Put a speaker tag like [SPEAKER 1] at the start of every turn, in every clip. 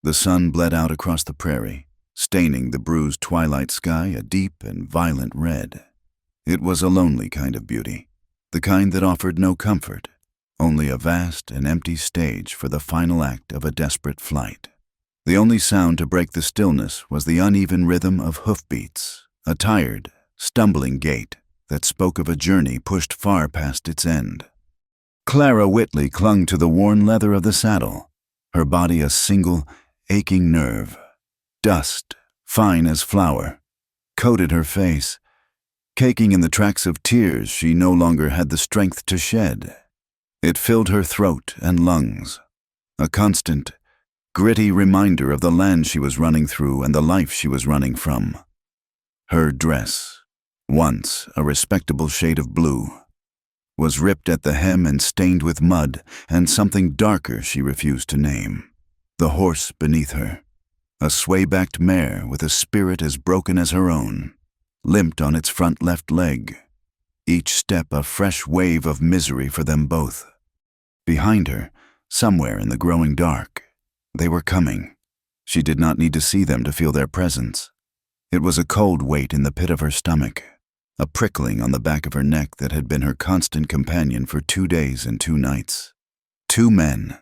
[SPEAKER 1] The sun bled out across the prairie, staining the bruised twilight sky a deep and violent red. It was a lonely kind of beauty, the kind that offered no comfort, only a vast and empty stage for the final act of a desperate flight. The only sound to break the stillness was the uneven rhythm of hoofbeats, a tired, stumbling gait that spoke of a journey pushed far past its end. Clara Whitley clung to the worn leather of the saddle, her body a single, aching nerve. Dust, fine as flour, coated her face, caking in the tracks of tears she no longer had the strength to shed. It filled her throat and lungs, a constant, gritty reminder of the land she was running through and the life she was running from. Her dress, once a respectable shade of blue, was ripped at the hem and stained with mud and something darker she refused to name. The horse beneath her, a sway-backed mare with a spirit as broken as her own, limped on its front left leg, each step a fresh wave of misery for them both. Behind her, somewhere in the growing dark, they were coming. She did not need to see them to feel their presence. It was a cold weight in the pit of her stomach, a prickling on the back of her neck that had been her constant companion for 2 days and 2 nights. 2 men.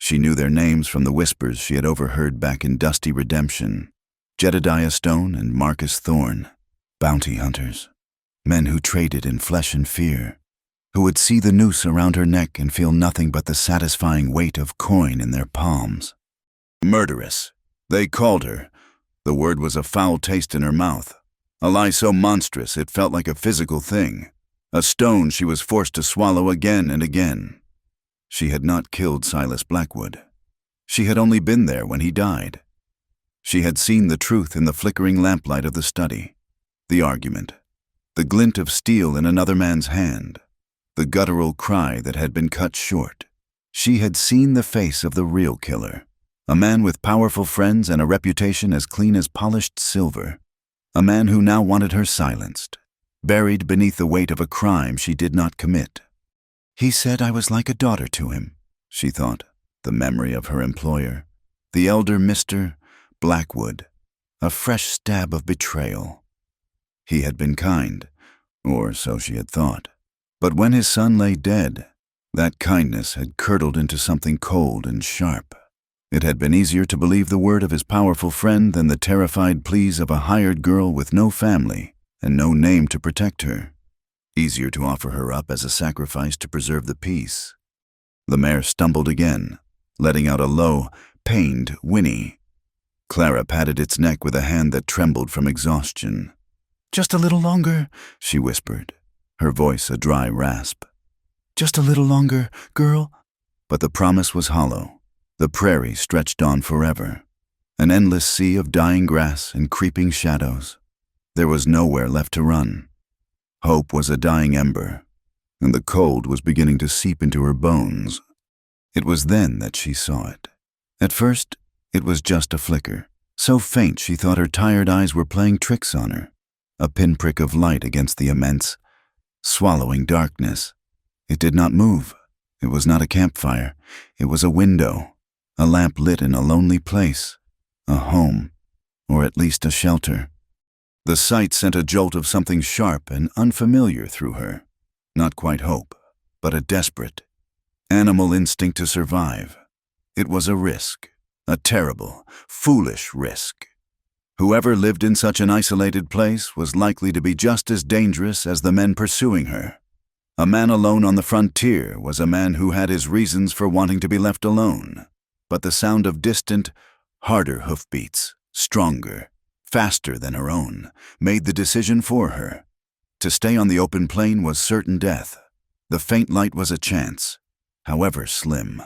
[SPEAKER 1] She knew their names from the whispers she had overheard back in Dusty Redemption. Jedediah Stone and Marcus Thorne, bounty hunters. Men who traded in flesh and fear, who would see the noose around her neck and feel nothing but the satisfying weight of coin in their palms. Murderess, they called her. The word was a foul taste in her mouth, a lie so monstrous it felt like a physical thing, a stone she was forced to swallow again and again. She had not killed Silas Blackwood. She had only been there when he died. She had seen the truth in the flickering lamplight of the study, the argument, the glint of steel in another man's hand, the guttural cry that had been cut short. She had seen the face of the real killer, a man with powerful friends and a reputation as clean as polished silver, a man who now wanted her silenced, buried beneath the weight of a crime she did not commit. He said I was like a daughter to him, she thought, the memory of her employer, the elder Mr. Blackwood, a fresh stab of betrayal. He had been kind, or so she had thought, but when his son lay dead, that kindness had curdled into something cold and sharp. It had been easier to believe the word of his powerful friend than the terrified pleas of a hired girl with no family and no name to protect her. Easier to offer her up as a sacrifice to preserve the peace. The mare stumbled again, letting out a low, pained whinny. Clara patted its neck with a hand that trembled from exhaustion. "Just a little longer," she whispered, her voice a dry rasp. "Just a little longer, girl." But the promise was hollow. The prairie stretched on forever, an endless sea of dying grass and creeping shadows. There was nowhere left to run. Hope was a dying ember, and the cold was beginning to seep into her bones. It was then that she saw it. At first, it was just a flicker, so faint she thought her tired eyes were playing tricks on her, a pinprick of light against the immense, swallowing darkness. It did not move. It was not a campfire. It was a window, a lamp lit in a lonely place, a home, or at least a shelter. The sight sent a jolt of something sharp and unfamiliar through her. Not quite hope, but a desperate, animal instinct to survive. It was a risk, a terrible, foolish risk. Whoever lived in such an isolated place was likely to be just as dangerous as the men pursuing her. A man alone on the frontier was a man who had his reasons for wanting to be left alone. But the sound of distant, harder hoofbeats, stronger, faster than her own, made the decision for her. To stay on the open plain was certain death. The faint light was a chance, however slim.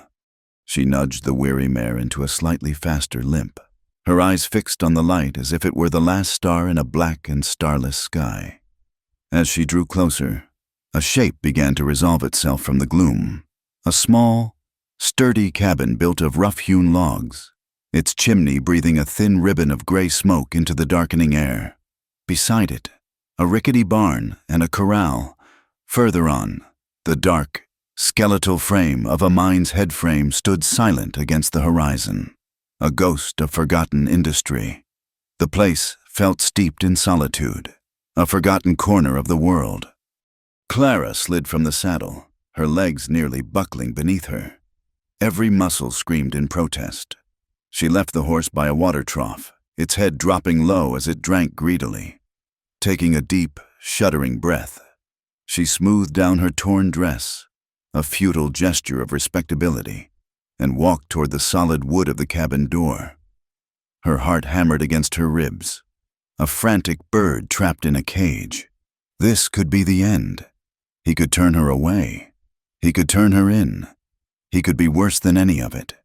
[SPEAKER 1] She nudged the weary mare into a slightly faster limp, her eyes fixed on the light as if it were the last star in a black and starless sky. As she drew closer, a shape began to resolve itself from the gloom. A small, sturdy cabin built of rough-hewn logs, its chimney breathing a thin ribbon of gray smoke into the darkening air. Beside it, a rickety barn and a corral. Further on, the dark, skeletal frame of a mine's head frame stood silent against the horizon. a ghost of forgotten industry. The place felt steeped in solitude, a forgotten corner of the world. Clara slid from the saddle, her legs nearly buckling beneath her. Every muscle screamed in protest. She left the horse by a water trough, its head dropping low as it drank greedily. Taking a deep, shuddering breath, she smoothed down her torn dress, a futile gesture of respectability, and walked toward the solid wood of the cabin door. Her heart hammered against her ribs, a frantic bird trapped in a cage. This could be the end. He could turn her away. He could turn her in. He could be worse than any of it.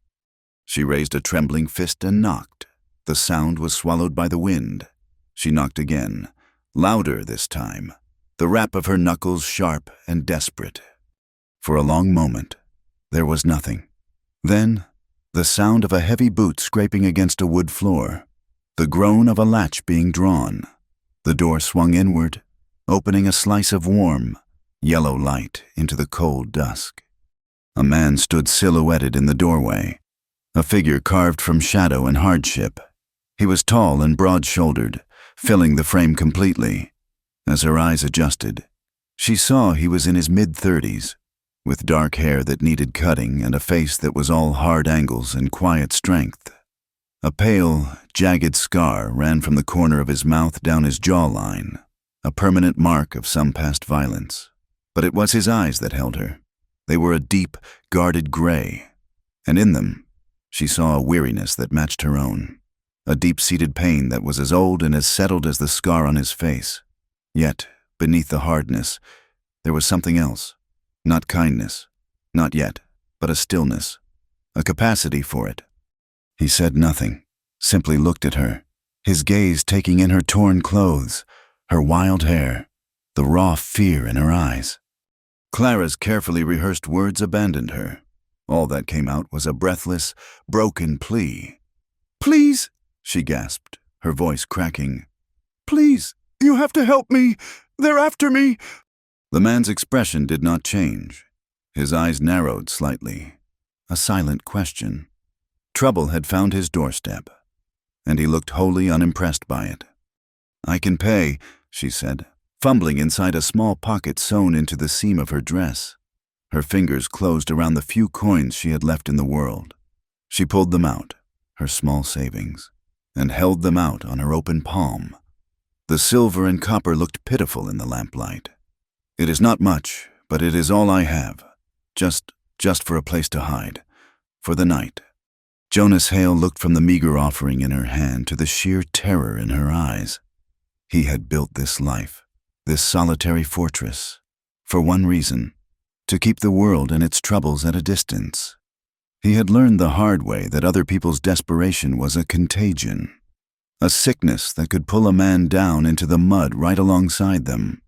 [SPEAKER 1] She raised a trembling fist and knocked. The sound was swallowed by the wind. She knocked again, louder this time, the rap of her knuckles sharp and desperate. For a long moment, there was nothing. Then, the sound of a heavy boot scraping against a wood floor, the groan of a latch being drawn. The door swung inward, opening a slice of warm, yellow light into the cold dusk. A man stood silhouetted in the doorway, a figure carved from shadow and hardship. He was tall and broad-shouldered, filling the frame completely. As her eyes adjusted, she saw he was in his mid-30s, with dark hair that needed cutting and a face that was all hard angles and quiet strength. A pale, jagged scar ran from the corner of his mouth down his jawline, a permanent mark of some past violence. But it was his eyes that held her. They were a deep, guarded gray, and in them, she saw a weariness that matched her own, a deep-seated pain that was as old and as settled as the scar on his face. Yet, beneath the hardness, there was something else. Not kindness, not yet, but a stillness, a capacity for it. He said nothing, simply looked at her, his gaze taking in her torn clothes, her wild hair, the raw fear in her eyes. Clara's carefully rehearsed words abandoned her. All that came out was a breathless, broken plea. "Please," she gasped, her voice cracking. "Please, you have to help me. They're after me." The man's expression did not change. His eyes narrowed slightly, a silent question. Trouble had found his doorstep, and he looked wholly unimpressed by it. "I can pay," she said, fumbling inside a small pocket sewn into the seam of her dress. Her fingers closed around the few coins she had left in the world. She pulled them out, her small savings, and held them out on her open palm. The silver and copper looked pitiful in the lamplight. "It is not much, but it is all I have. Just for a place to hide. For the night." Jonas Hale looked from the meager offering in her hand to the sheer terror in her eyes. He had built this life, this solitary fortress, for one reason: to keep the world and its troubles at a distance. He had learned the hard way that other people's desperation was a contagion, a sickness that could pull a man down into the mud right alongside them.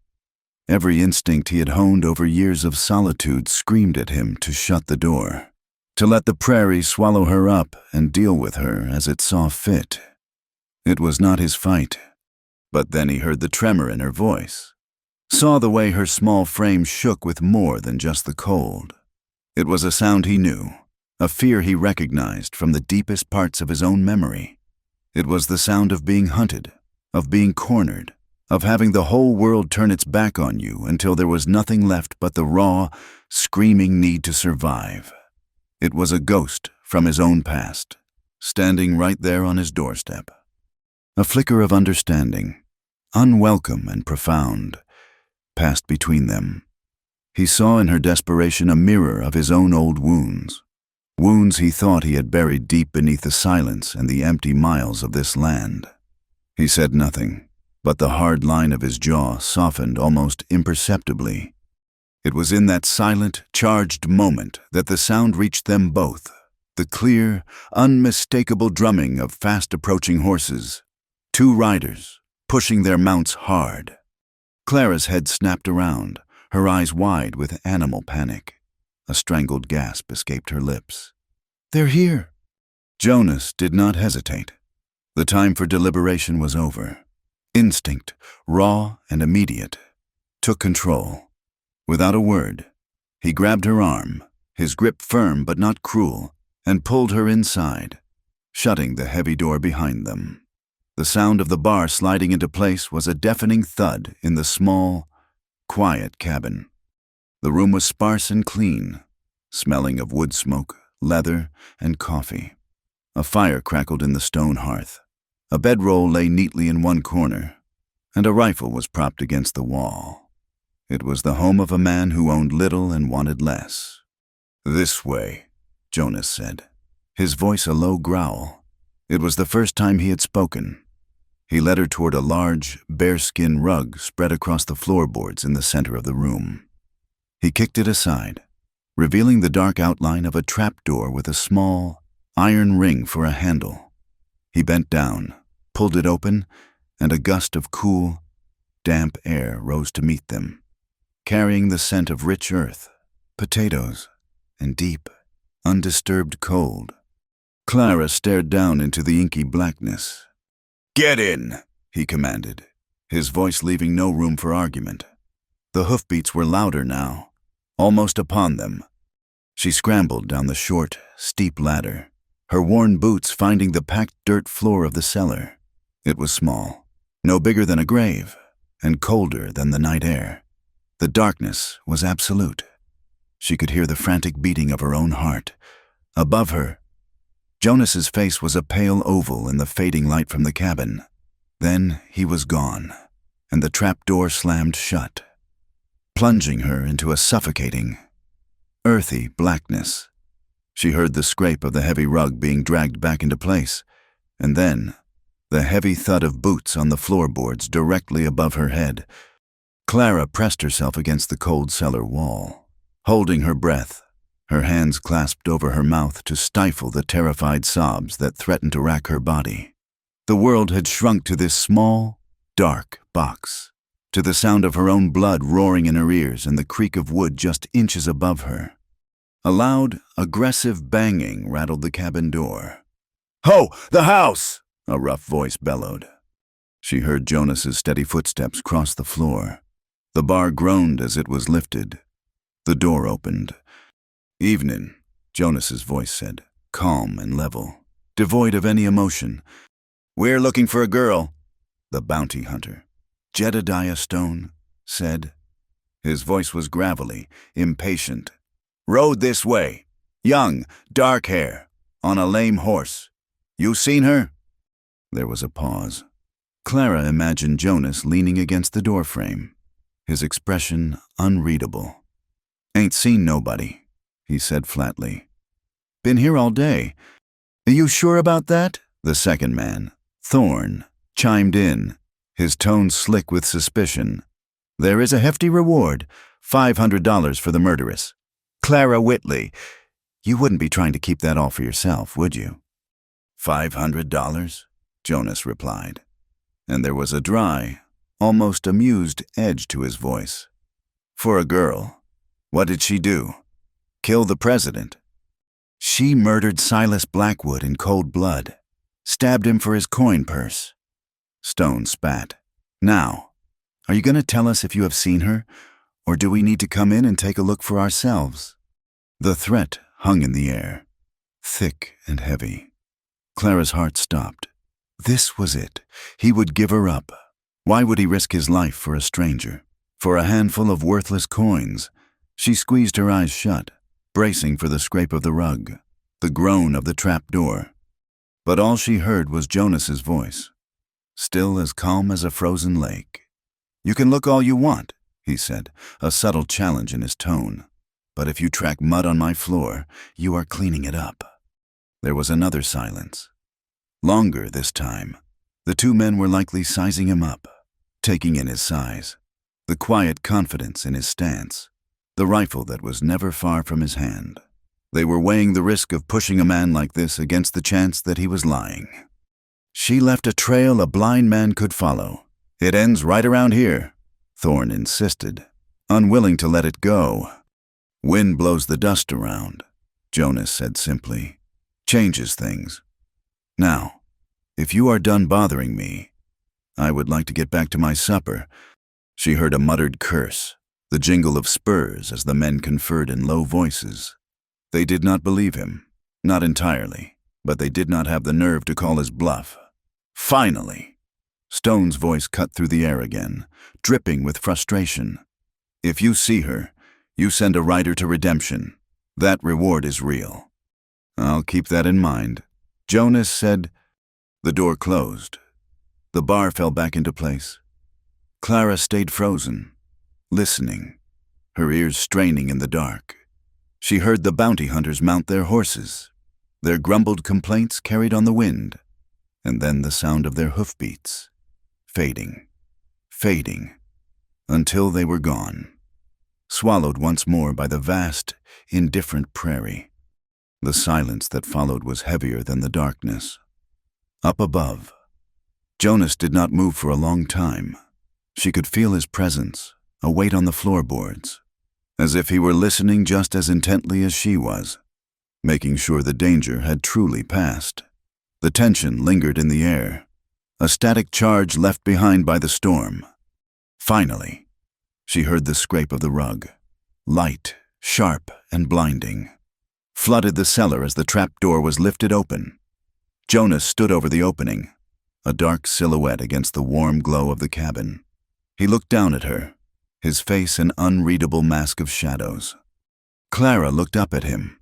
[SPEAKER 1] Every instinct he had honed over years of solitude screamed at him to shut the door, to let the prairie swallow her up and deal with her as it saw fit. It was not his fight. But then he heard the tremor in her voice, saw the way her small frame shook with more than just the cold. It was a sound he knew, a fear he recognized from the deepest parts of his own memory. It was the sound of being hunted, of being cornered, of having the whole world turn its back on you until there was nothing left but the raw, screaming need to survive. It was a ghost from his own past, standing right there on his doorstep. A flicker of understanding, unwelcome and profound, passed between them. He saw in her desperation a mirror of his own old wounds, wounds he thought he had buried deep beneath the silence and the empty miles of this land. He said nothing, but the hard line of his jaw softened almost imperceptibly. It was in that silent, charged moment that the sound reached them both, the clear, unmistakable drumming of fast-approaching horses, two riders, pushing their mounts hard. Clara's head snapped around, her eyes wide with animal panic. A strangled gasp escaped her lips. "They're here!" Jonas did not hesitate. The time for deliberation was over. Instinct, raw and immediate, took control. Without a word, he grabbed her arm, his grip firm but not cruel, and pulled her inside. shutting the heavy door behind them. The sound of the bar sliding into place was a deafening thud in the small, quiet cabin. The room was sparse and clean, smelling of wood smoke, leather, and coffee. A fire crackled in the stone hearth. A bedroll lay neatly in one corner, and a rifle was propped against the wall. It was the home of a man who owned little and wanted less. "This way," Jonas said, his voice a low growl. It was the first time he had spoken. He led her toward a large, bearskin rug spread across the floorboards in the center of the room. He kicked it aside, revealing the dark outline of a trapdoor with a small, iron ring for a handle. He bent down, pulled it open, and a gust of cool, damp air rose to meet them, carrying the scent of rich earth, potatoes, and deep, undisturbed cold. Clara stared down into the inky blackness. "Get in," he commanded, his voice leaving no room for argument. The hoofbeats were louder now, almost upon them. She scrambled down the short, steep ladder, her worn boots finding the packed dirt floor of the cellar. It was small, no bigger than a grave, and colder than the night air. The darkness was absolute. She could hear the frantic beating of her own heart. Above her, Jonas's face was a pale oval in the fading light from the cabin. Then he was gone, and the trapdoor slammed shut, plunging her into a suffocating, earthy blackness. She heard the scrape of the heavy rug being dragged back into place, and then the heavy thud of boots on the floorboards directly above her head. Clara pressed herself against the cold cellar wall, holding her breath, her hands clasped over her mouth to stifle the terrified sobs that threatened to rack her body. The world had shrunk to this small, dark box, to the sound of her own blood roaring in her ears and the creak of wood just inches above her. A loud, aggressive banging rattled the cabin door. "Ho! The house!" a rough voice bellowed. She heard Jonas's steady footsteps cross the floor. The bar groaned as it was lifted. The door opened. "Evening," Jonas's voice said, calm and level, devoid of any emotion. "We're looking for a girl," the bounty hunter, Jedediah Stone, said. His voice was gravelly, impatient. "Rode this way. Young, dark hair, on a lame horse. You seen her?" There was a pause. Clara imagined Jonas leaning against the doorframe, his expression unreadable. "Ain't seen nobody," he said flatly. "Been here all day." "Are you sure about that?" the second man, Thorne, chimed in, his tone slick with suspicion. "There is a hefty reward, $500 for the murderess. Clara Whitley. You wouldn't be trying to keep that all for yourself, would you?" $500, Jonas replied, and there was a dry, almost amused edge to his voice. "For a girl. What did she do? Kill the president?" "She murdered Silas Blackwood in cold blood, stabbed him for his coin purse." Stone spat. "Now, are you going to tell us if you have seen her, or do we need to come in and take a look for ourselves?" The threat hung in the air, thick and heavy. Clara's heart stopped. This was it. He would give her up. Why would he risk his life for a stranger? For a handful of worthless coins? She squeezed her eyes shut, bracing for the scrape of the rug, the groan of the trapdoor. But all she heard was Jonas's voice, still as calm as a frozen lake. "You can look all you want," he said, a subtle challenge in his tone. "But if you track mud on my floor, you are cleaning it up." There was another silence. Longer this time. The two men were likely sizing him up, taking in his size, the quiet confidence in his stance, the rifle that was never far from his hand. They were weighing the risk of pushing a man like this against the chance that he was lying. "She left a trail a blind man could follow. It ends right around here," Thorne insisted, unwilling to let it go. "Wind blows the dust around," Jonas said simply. "Changes things. Now, if you are done bothering me, I would like to get back to my supper." She heard a muttered curse, the jingle of spurs as the men conferred in low voices. They did not believe him, not entirely. but they did not have the nerve to call his bluff. Finally! Stone's voice cut through the air again, dripping with frustration. If you see her, you send a rider to redemption. That reward is real. I'll keep that in mind. Jonas said. The door closed. The bar fell back into place. Clara stayed frozen, listening, her ears straining in the dark. She heard the bounty hunters mount their horses, their grumbled complaints carried on the wind, and then the sound of their hoofbeats, fading, until they were gone, swallowed once more by the vast, indifferent prairie. The silence that followed was heavier than the darkness. Up above, Jonas did not move for a long time. She could feel his presence, a weight on the floorboards, as if he were listening just as intently as she was, making sure the danger had truly passed. The tension lingered in the air, a static charge left behind by the storm. Finally, she heard the scrape of the rug, light, sharp, and blinding, flooded the cellar as the trap door was lifted open. Jonas stood over the opening, a dark silhouette against the warm glow of the cabin. He looked down at her, his face an unreadable mask of shadows. Clara looked up at him,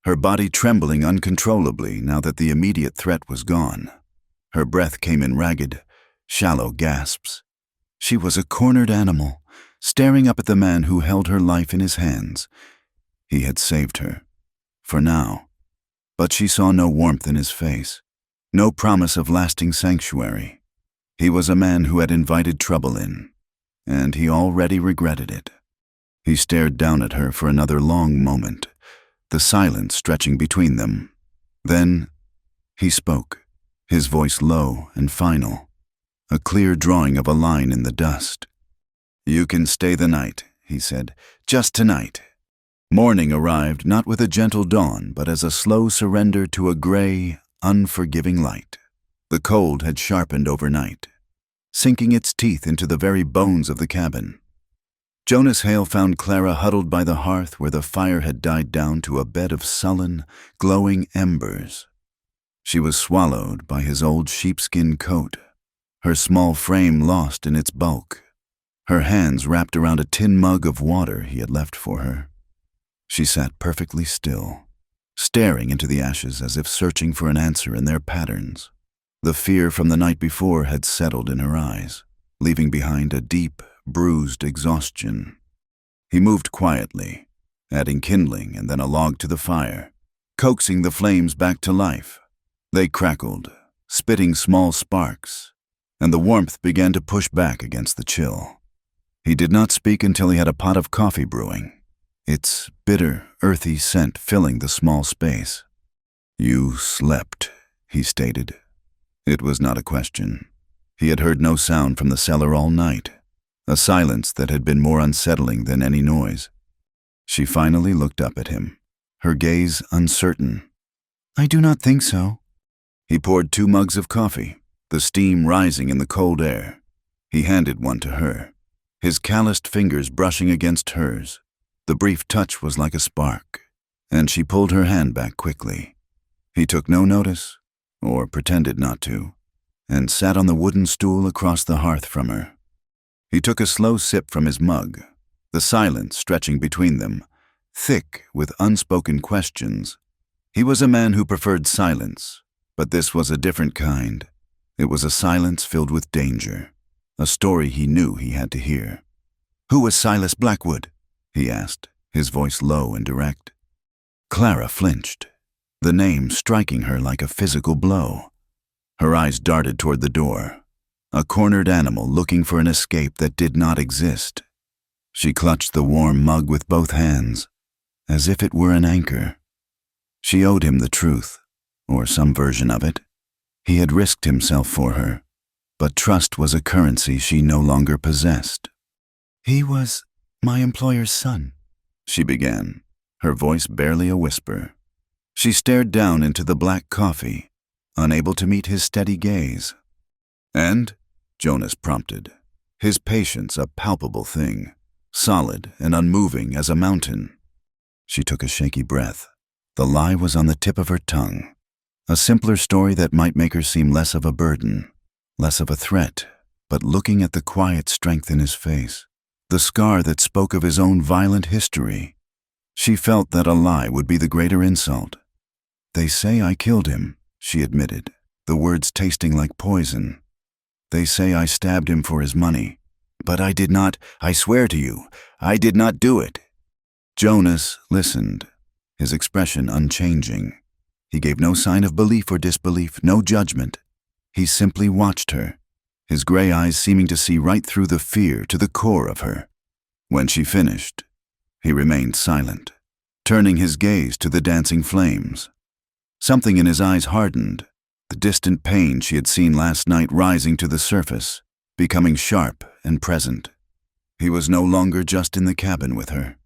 [SPEAKER 1] her body trembling uncontrollably now that the immediate threat was gone. Her breath came in ragged, shallow gasps. She was a cornered animal, staring up at the man who held her life in his hands. He had saved her, for now, but she saw no warmth in his face, no promise of lasting sanctuary. He was a man who had invited trouble in, and he already regretted it. He stared down at her for another long moment, the silence stretching between them. Then he spoke, his voice low and final, a clear drawing of a line in the dust. "You can stay the night," he said, "just tonight." Morning arrived not with a gentle dawn, but as a slow surrender to a gray, unforgiving light. The cold had sharpened overnight, sinking its teeth into the very bones of the cabin. Jonas Hale found Clara huddled by the hearth where the fire had died down to a bed of sullen, glowing embers. She was swallowed by his old sheepskin coat, her small frame lost in its bulk, her hands wrapped around a tin mug of water he had left for her. She sat perfectly still, staring into the ashes as if searching for an answer in their patterns. The fear from the night before had settled in her eyes, leaving behind a deep, bruised exhaustion. He moved quietly, adding kindling and then a log to the fire, coaxing the flames back to life. They crackled, spitting small sparks, and the warmth began to push back against the chill. He did not speak until he had a pot of coffee brewing, its bitter, earthy scent filling the small space. "You slept," he stated. It was not a question. He had heard no sound from the cellar all night, a silence that had been more unsettling than any noise. She finally looked up at him, her gaze uncertain. "I do not think so." He poured 2 mugs of coffee, the steam rising in the cold air. He handed one to her, his calloused fingers brushing against hers. The brief touch was like a spark, and she pulled her hand back quickly. He took no notice, or pretended not to, and sat on the wooden stool across the hearth from her. He took a slow sip from his mug, the silence stretching between them, thick with unspoken questions. He was a man who preferred silence, but this was a different kind. It was a silence filled with danger, a story he knew he had to hear. "Who was Silas Blackwood?" he asked, his voice low and direct. Clara flinched, the name striking her like a physical blow. Her eyes darted toward the door, a cornered animal looking for an escape that did not exist. She clutched the warm mug with both hands, as if it were an anchor. She owed him the truth, or some version of it. He had risked himself for her, but trust was a currency she no longer possessed. "He was my employer's son," she began, her voice barely a whisper. She stared down into the black coffee, unable to meet his steady gaze. "And?" Jonas prompted, his patience a palpable thing, solid and unmoving as a mountain. She took a shaky breath. The lie was on the tip of her tongue. A simpler story that might make her seem less of a burden, less of a threat, but looking at the quiet strength in his face, the scar that spoke of his own violent history, she felt that a lie would be the greater insult. "They say I killed him," she admitted, the words tasting like poison. "They say I stabbed him for his money. But I did not, I swear to you, I did not do it." Jonas listened, his expression unchanging. He gave no sign of belief or disbelief, no judgment. He simply watched her, his gray eyes seeming to see right through the fear to the core of her. When she finished, he remained silent, turning his gaze to the dancing flames. Something in his eyes hardened, the distant pain she had seen last night rising to the surface, becoming sharp and present. He was no longer just in the cabin with her.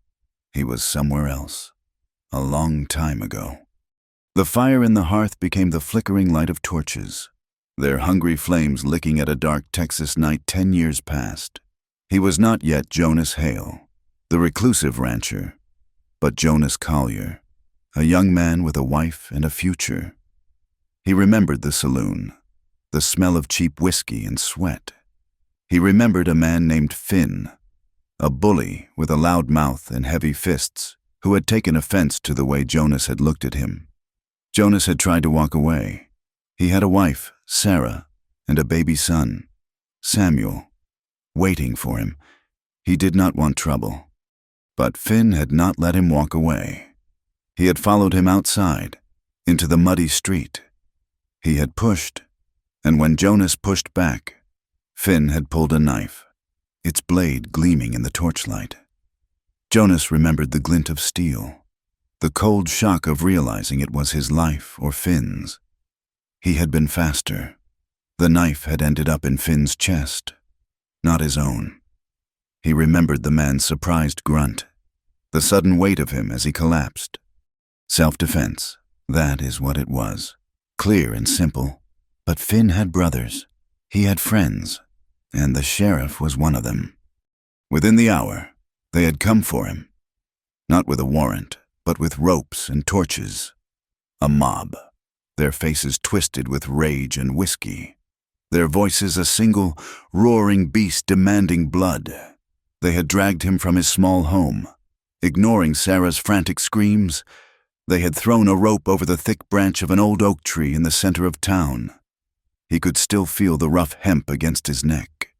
[SPEAKER 1] He was somewhere else, a long time ago. The fire in the hearth became the flickering light of torches, their hungry flames licking at a dark Texas night 10 years past. He was not yet Jonas Hale, the reclusive rancher, but Jonas Collier, a young man with a wife and a future. He remembered the saloon, the smell of cheap whiskey and sweat. He remembered a man named Finn, a bully with a loud mouth and heavy fists, who had taken offense to the way Jonas had looked at him. Jonas had tried to walk away. He had a wife, Sarah, and a baby son, Samuel, waiting for him. He did not want trouble. But Finn had not let him walk away. He had followed him outside, into the muddy street. He had pushed, and when Jonas pushed back, Finn had pulled a knife, its blade gleaming in the torchlight. Jonas remembered the glint of steel, the cold shock of realizing it was his life or Finn's. He had been faster. The knife had ended up in Finn's chest, not his own. He remembered the man's surprised grunt, the sudden weight of him as he collapsed. Self-defense, that is what it was. Clear and simple. But Finn had brothers. He had friends, and the sheriff was one of them. Within the hour, they had come for him. Not with a warrant, but with ropes and torches. A mob, their faces twisted with rage and whiskey. Their voices a single, roaring beast demanding blood. They had dragged him from his small home. Ignoring Sarah's frantic screams, they had thrown a rope over the thick branch of an old oak tree in the center of town. He could still feel the rough hemp against his neck,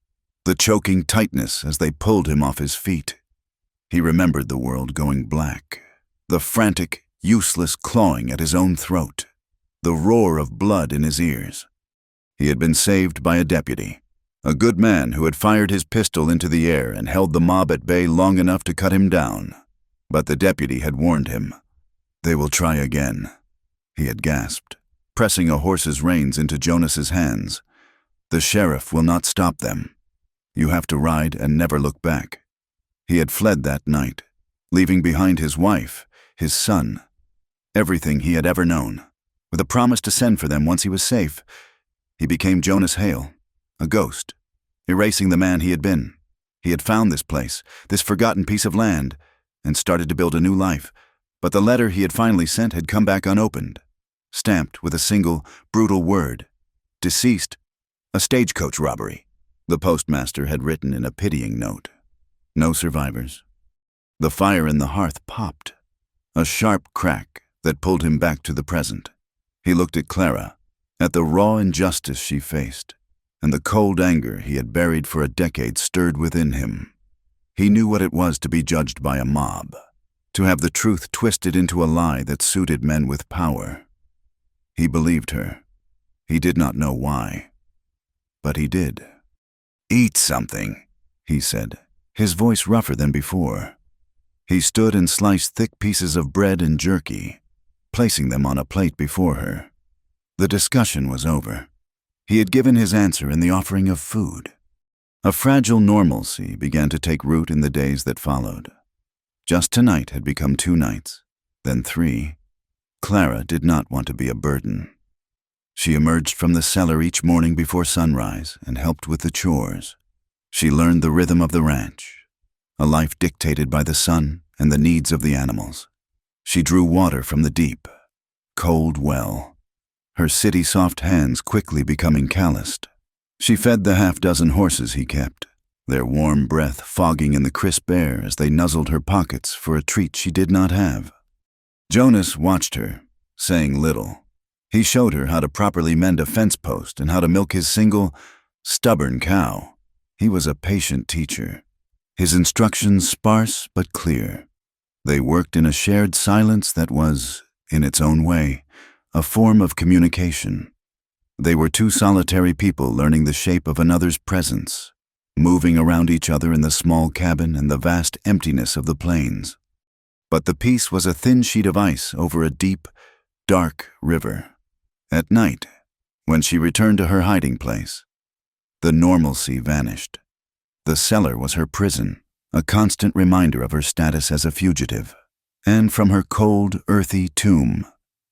[SPEAKER 1] the choking tightness as they pulled him off his feet. He remembered the world going black, the frantic, useless clawing at his own throat, the roar of blood in his ears. He had been saved by a deputy, a good man who had fired his pistol into the air and held the mob at bay long enough to cut him down. But the deputy had warned him. "They will try again," he had gasped, pressing a horse's reins into Jonas's hands. "The sheriff will not stop them. You have to ride and never look back." He had fled that night, leaving behind his wife, his son, everything he had ever known, with a promise to send for them once he was safe. He became Jonas Hale, a ghost, erasing the man he had been. He had found this place, this forgotten piece of land, and started to build a new life. But the letter he had finally sent had come back unopened, stamped with a single, brutal word: "Deceased. A stagecoach robbery," the postmaster had written in a pitying note. No survivors. The fire in the hearth popped, a sharp crack that pulled him back to the present. He looked at Clara, at the raw injustice she faced, and the cold anger he had buried for a decade stirred within him. He knew what it was to be judged by a mob, to have the truth twisted into a lie that suited men with power. He believed her. He did not know why, but he did. "Eat something," he said, his voice rougher than before. He stood and sliced thick pieces of bread and jerky, placing them on a plate before her. The discussion was over. He had given his answer in the offering of food. A fragile normalcy began to take root in the days that followed. Just tonight had become 2 nights, then 3. Clara did not want to be a burden. She emerged from the cellar each morning before sunrise and helped with the chores. She learned the rhythm of the ranch, a life dictated by the sun and the needs of the animals. She drew water from the deep, cold well. her city-soft hands quickly becoming calloused. She fed the half-dozen horses he kept, their warm breath fogging in the crisp air as they nuzzled her pockets for a treat she did not have. Jonas watched her, saying little. He showed her how to properly mend a fence post and how to milk his single, stubborn cow. He was a patient teacher, his instructions sparse but clear. They worked in a shared silence that was, in its own way, a form of communication. They were two solitary people learning the shape of another's presence, moving around each other in the small cabin and the vast emptiness of the plains. But the peace was a thin sheet of ice over a deep, dark river. At night, when she returned to her hiding place, the normalcy vanished. The cellar was her prison, a constant reminder of her status as a fugitive. And from her cold, earthy tomb,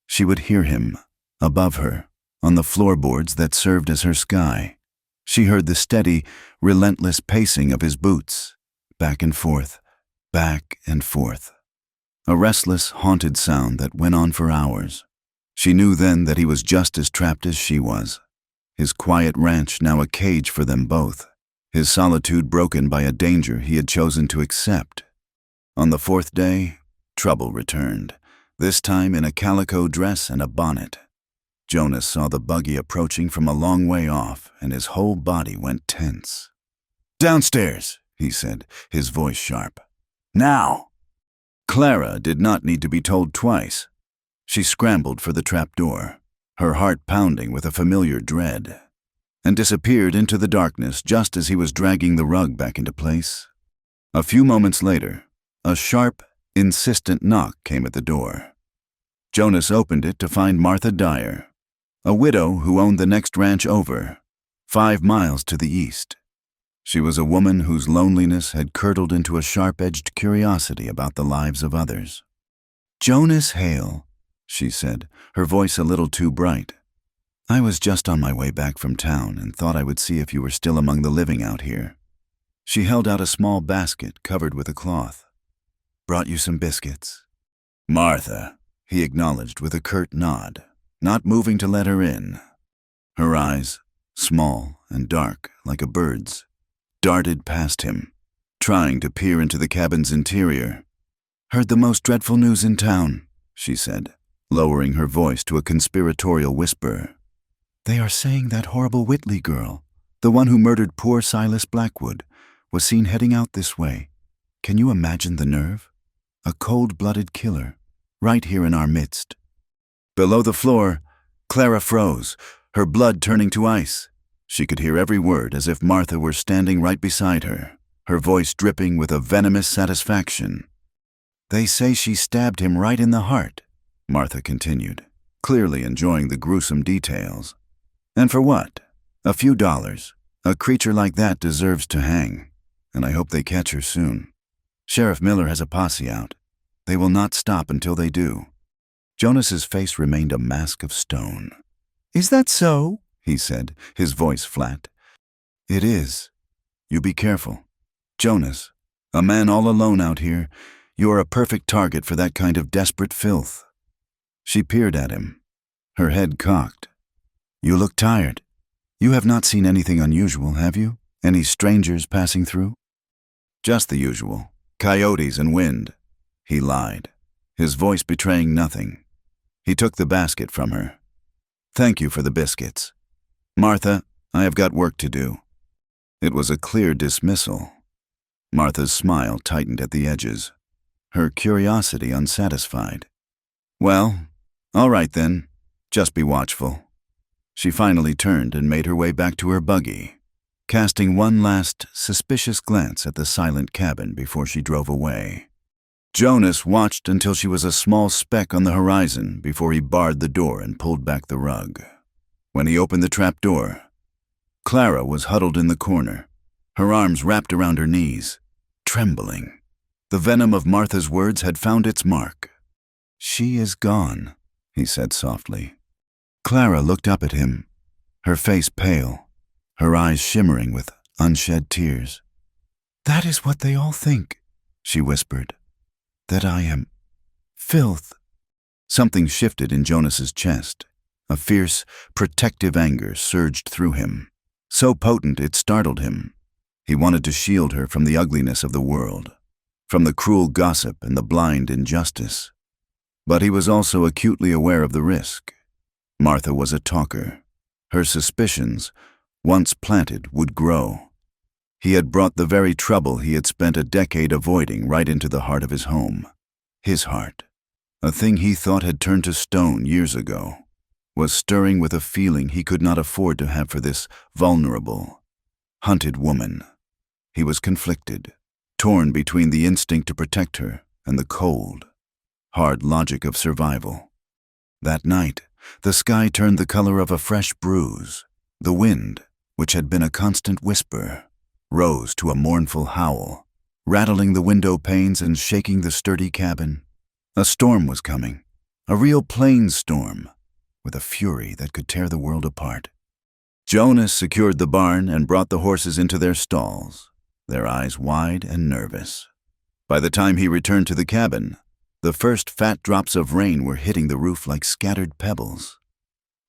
[SPEAKER 1] she would hear him, above her, on the floorboards that served as her sky. She heard the steady, relentless pacing of his boots, back and forth, back and forth. A restless, haunted sound that went on for hours. She knew then that he was just as trapped as she was. His quiet ranch now a cage for them both, his solitude broken by a danger he had chosen to accept. On the fourth day, trouble returned, this time in a calico dress and a bonnet. Jonas saw the buggy approaching from a long way off, and his whole body went tense. "Downstairs," he said, his voice sharp. "Now!" Clara did not need to be told twice. She scrambled for the trapdoor, her heart pounding with a familiar dread, and disappeared into the darkness just as he was dragging the rug back into place. A few moments later, a sharp, insistent knock came at the door. Jonas opened it to find Martha Dyer, a widow who owned the next ranch over, 5 miles to the east. She was a woman whose loneliness had curdled into a sharp-edged curiosity about the lives of others. "Jonas Hale," she said, her voice a little too bright. "I was just on my way back from town and thought I would see if you were still among the living out here." She held out a small basket covered with a cloth. "Brought you some biscuits." "Martha," he acknowledged with a curt nod, not moving to let her in. Her eyes, small and dark like a bird's, darted past him, trying to peer into the cabin's interior. "Heard the most dreadful news in town," she said, lowering her voice to a conspiratorial whisper. "They are saying that horrible Whitley girl, the one who murdered poor Silas Blackwood, was seen heading out this way. Can you imagine the nerve? A cold-blooded killer, right here in our midst." Below the floor, Clara froze, her blood turning to ice. She could hear every word as if Martha were standing right beside her, her voice dripping with a venomous satisfaction. "They say she stabbed him right in the heart," Martha continued, clearly enjoying the gruesome details. "And for what? A few dollars. A creature like that deserves to hang, and I hope they catch her soon. Sheriff Miller has a posse out. They will not stop until they do." Jonas's face remained a mask of stone. "Is that so?" he said, his voice flat. "It is. You be careful. Jonas, a man all alone out here, you are a perfect target for that kind of desperate filth." She peered at him, her head cocked. "You look tired. You have not seen anything unusual, have you? Any strangers passing through?" "Just the usual. Coyotes and wind," he lied, his voice betraying nothing. He took the basket from her. "Thank you for the biscuits. Martha, I have got work to do." It was a clear dismissal. Martha's smile tightened at the edges, her curiosity unsatisfied. "Well, all right then. Just be watchful." She finally turned and made her way back to her buggy, casting one last suspicious glance at the silent cabin before she drove away. Jonas watched until she was a small speck on the horizon before he barred the door and pulled back the rug. When he opened the trap door, Clara was huddled in the corner, her arms wrapped around her knees, trembling. The venom of Martha's words had found its mark. "She is gone," he said softly. Clara looked up at him, her face pale, her eyes shimmering with unshed tears. "That is what they all think," she whispered. "That I am filth." Something shifted in Jonas's chest. A fierce, protective anger surged through him, so potent it startled him. He wanted to shield her from the ugliness of the world, from the cruel gossip and the blind injustice. But he was also acutely aware of the risk. Martha was a talker. Her suspicions, once planted, would grow. He had brought the very trouble he had spent a decade avoiding right into the heart of his home. His heart, a thing he thought had turned to stone years ago, was stirring with a feeling he could not afford to have for this vulnerable, hunted woman. He was conflicted, torn between the instinct to protect her and the cold, hard logic of survival. That night, the sky turned the color of a fresh bruise. The wind, which had been a constant whisper, rose to a mournful howl, rattling the window panes and shaking the sturdy cabin. A storm was coming, a real plains storm, with a fury that could tear the world apart. Jonas secured the barn and brought the horses into their stalls, their eyes wide and nervous. By the time he returned to the cabin, the first fat drops of rain were hitting the roof like scattered pebbles.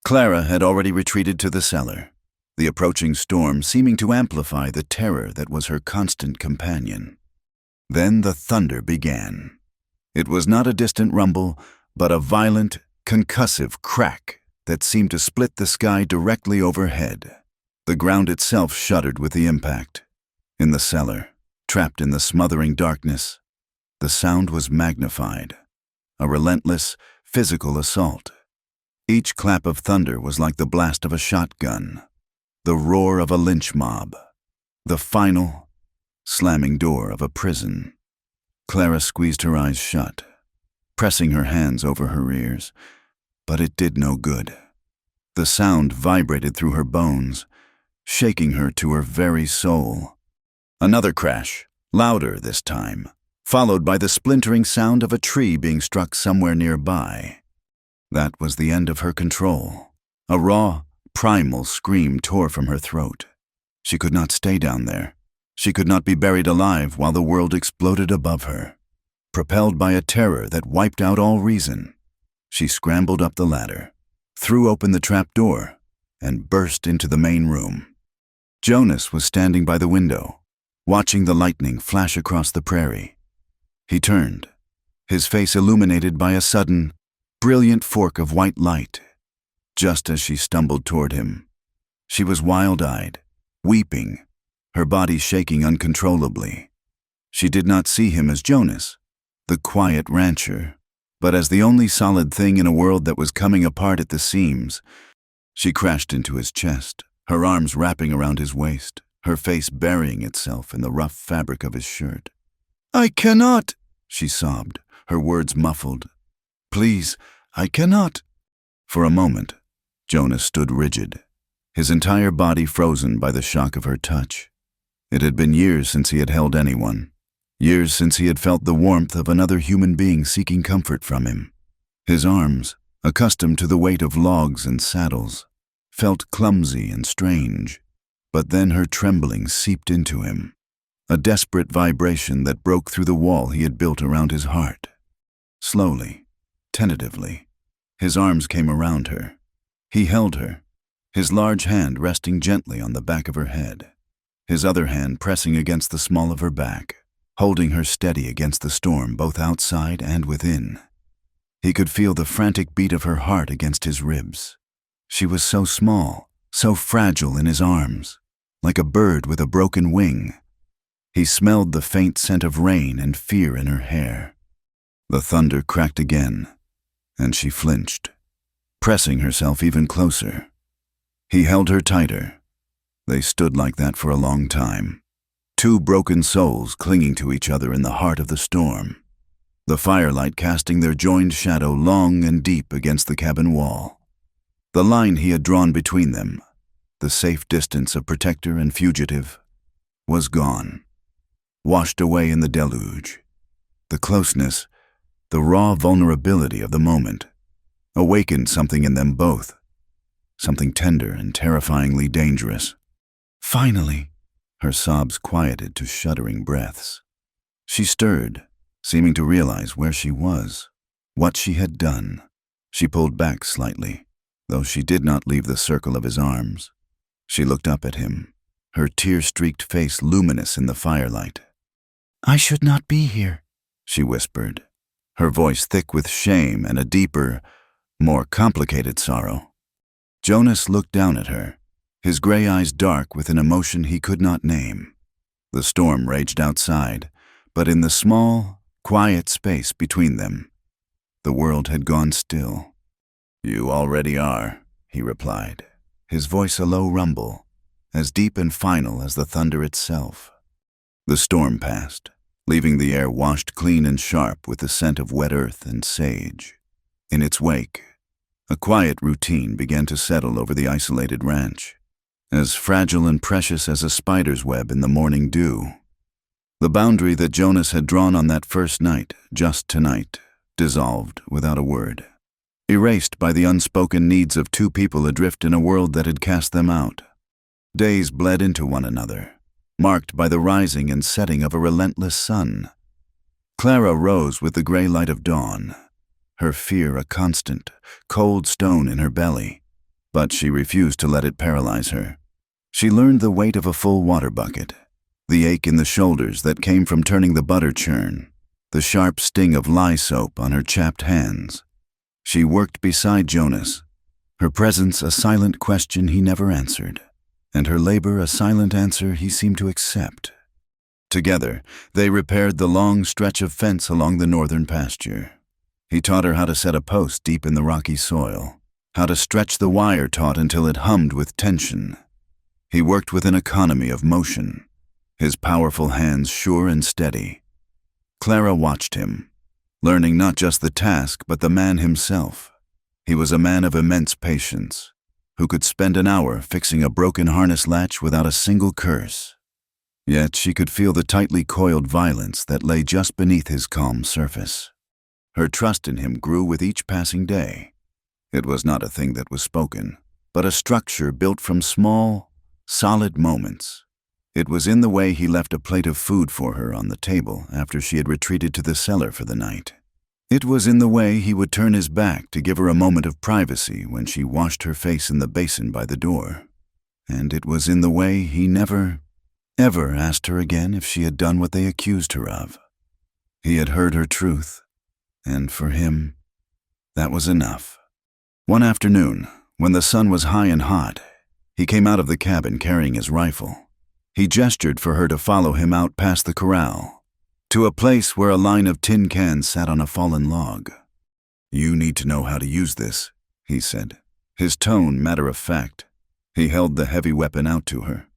[SPEAKER 1] Clara had already retreated to the cellar, the approaching storm seeming to amplify the terror that was her constant companion. Then the thunder began. It was not a distant rumble, but a violent, concussive crack that seemed to split the sky directly overhead. The ground itself shuddered with the impact. In the cellar, trapped in the smothering darkness, the sound was magnified, a relentless, physical assault. Each clap of thunder was like the blast of a shotgun, the roar of a lynch mob, the final, slamming door of a prison. Clara squeezed her eyes shut, pressing her hands over her ears, but it did no good. The sound vibrated through her bones, shaking her to her very soul. Another crash, louder this time, followed by the splintering sound of a tree being struck somewhere nearby. That was the end of her control. A raw, primal scream tore from her throat. She could not stay down there. She could not be buried alive while the world exploded above her. Propelled by a terror that wiped out all reason, she scrambled up the ladder, threw open the trap door, and burst into the main room. Jonas was standing by the window, watching the lightning flash across the prairie. He turned, his face illuminated by a sudden, brilliant fork of white light. Just as she stumbled toward him, she was wild-eyed, weeping, her body shaking uncontrollably. She did not see him as Jonas, the quiet rancher, but as the only solid thing in a world that was coming apart at the seams. She crashed into his chest, her arms wrapping around his waist, her face burying itself in the rough fabric of his shirt. "I cannot," she sobbed, her words muffled. "Please, I cannot." For a moment, Jonas stood rigid, his entire body frozen by the shock of her touch. It had been years since he had held anyone, years since he had felt the warmth of another human being seeking comfort from him. His arms, accustomed to the weight of logs and saddles, felt clumsy and strange. But then her trembling seeped into him, a desperate vibration that broke through the wall he had built around his heart. Slowly, tentatively, his arms came around her. He held her, his large hand resting gently on the back of her head, his other hand pressing against the small of her back, holding her steady against the storm both outside and within. He could feel the frantic beat of her heart against his ribs. She was so small, so fragile in his arms, like a bird with a broken wing. He smelled the faint scent of rain and fear in her hair. The thunder cracked again, and she flinched, pressing herself even closer. He held her tighter. They stood like that for a long time, two broken souls clinging to each other in the heart of the storm, the firelight casting their joined shadow long and deep against the cabin wall. The line he had drawn between them, the safe distance of protector and fugitive, was gone, washed away in the deluge. The closeness, the raw vulnerability of the moment, awakened something in them both, something tender and terrifyingly dangerous. Finally, her sobs quieted to shuddering breaths. She stirred, seeming to realize where she was, what she had done. She pulled back slightly, though she did not leave the circle of his arms. She looked up at him, her tear-streaked face luminous in the firelight. "I should not be here," she whispered, her voice thick with shame and a deeper, more complicated sorrow. Jonas looked down at her, his gray eyes dark with an emotion he could not name. The storm raged outside, but in the small, quiet space between them, the world had gone still. "You already are," he replied, his voice a low rumble, as deep and final as the thunder itself. The storm passed, leaving the air washed clean and sharp with the scent of wet earth and sage. In its wake, a quiet routine began to settle over the isolated ranch, as fragile and precious as a spider's web in the morning dew. The boundary that Jonas had drawn on that first night, just tonight, dissolved without a word, erased by the unspoken needs of two people adrift in a world that had cast them out. Days bled into one another, marked by the rising and setting of a relentless sun. Clara rose with the gray light of dawn, her fear a constant, cold stone in her belly, but she refused to let it paralyze her. She learned the weight of a full water bucket, the ache in the shoulders that came from turning the butter churn, the sharp sting of lye soap on her chapped hands. She worked beside Jonas, her presence a silent question he never answered, and her labor a silent answer he seemed to accept. Together, they repaired the long stretch of fence along the northern pasture. He taught her how to set a post deep in the rocky soil, how to stretch the wire taut until it hummed with tension. He worked with an economy of motion, his powerful hands sure and steady. Clara watched him, learning not just the task but the man himself. He was a man of immense patience, who could spend an hour fixing a broken harness latch without a single curse. Yet she could feel the tightly coiled violence that lay just beneath his calm surface. Her trust in him grew with each passing day. It was not a thing that was spoken, but a structure built from small, solid moments. It was in the way he left a plate of food for her on the table after she had retreated to the cellar for the night. It was in the way he would turn his back to give her a moment of privacy when she washed her face in the basin by the door. And it was in the way he never, ever asked her again if she had done what they accused her of. He had heard her truth, and for him, that was enough. One afternoon, when the sun was high and hot, he came out of the cabin carrying his rifle. He gestured for her to follow him out past the corral, to a place where a line of tin cans sat on a fallen log. "You need to know how to use this," he said, his tone matter-of-fact. He held the heavy weapon out to her.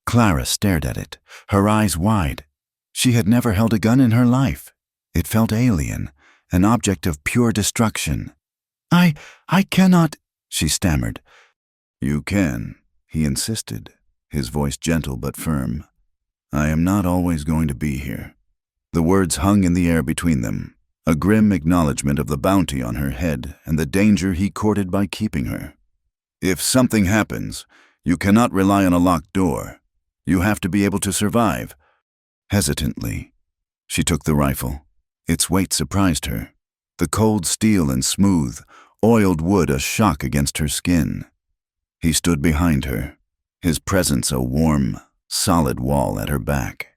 [SPEAKER 1] Clara stared at it, her eyes wide. She had never held a gun in her life. It felt alien, an object of pure destruction. I cannot," she stammered. "You can," he insisted, his voice gentle but firm. "I am not always going to be here." The words hung in the air between them, a grim acknowledgement of the bounty on her head and the danger he courted by keeping her. "If something happens, you cannot rely on a locked door. You have to be able to survive." Hesitantly, she took the rifle. Its weight surprised her, the cold steel and smooth, oiled wood a shock against her skin. He stood behind her, his presence a warm, solid wall at her back.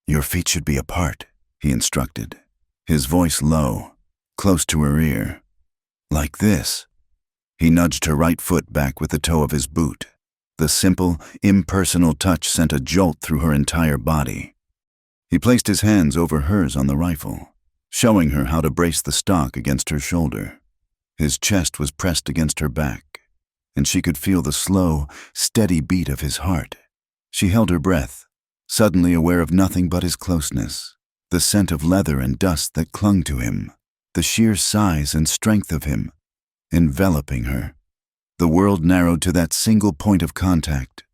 [SPEAKER 1] "Your feet should be apart," he instructed, his voice low, close to her ear. "Like this." He nudged her right foot back with the toe of his boot. The simple, impersonal touch sent a jolt through her entire body. He placed his hands over hers on the rifle, showing her how to brace the stock against her shoulder. His chest was pressed against her back, and she could feel the slow, steady beat of his heart. She held her breath, suddenly aware of nothing but his closeness, the scent of leather and dust that clung to him, the sheer size and strength of him, enveloping her. The world narrowed to that single point of contact.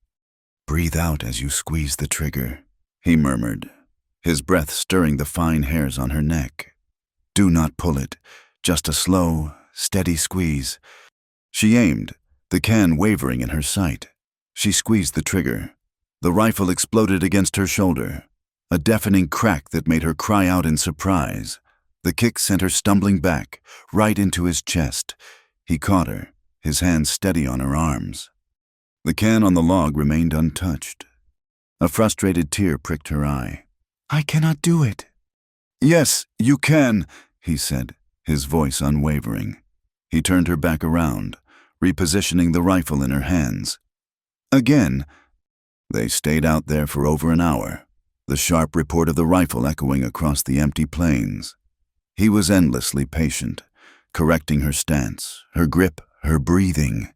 [SPEAKER 1] "Breathe out as you squeeze the trigger," he murmured, his breath stirring the fine hairs on her neck. "Do not pull it, just a slow, steady squeeze." She aimed, the can wavering in her sight. She squeezed the trigger. The rifle exploded against her shoulder, a deafening crack that made her cry out in surprise. The kick sent her stumbling back, right into his chest. He caught her, his hands steady on her arms. The can on the log remained untouched. A frustrated tear pricked her eye. "I cannot do it." "Yes, you can," he said, his voice unwavering. He turned her back around, repositioning the rifle in her hands. Again, they stayed out there for over an hour, the sharp report of the rifle echoing across the empty plains. He was endlessly patient, correcting her stance, her grip, her breathing.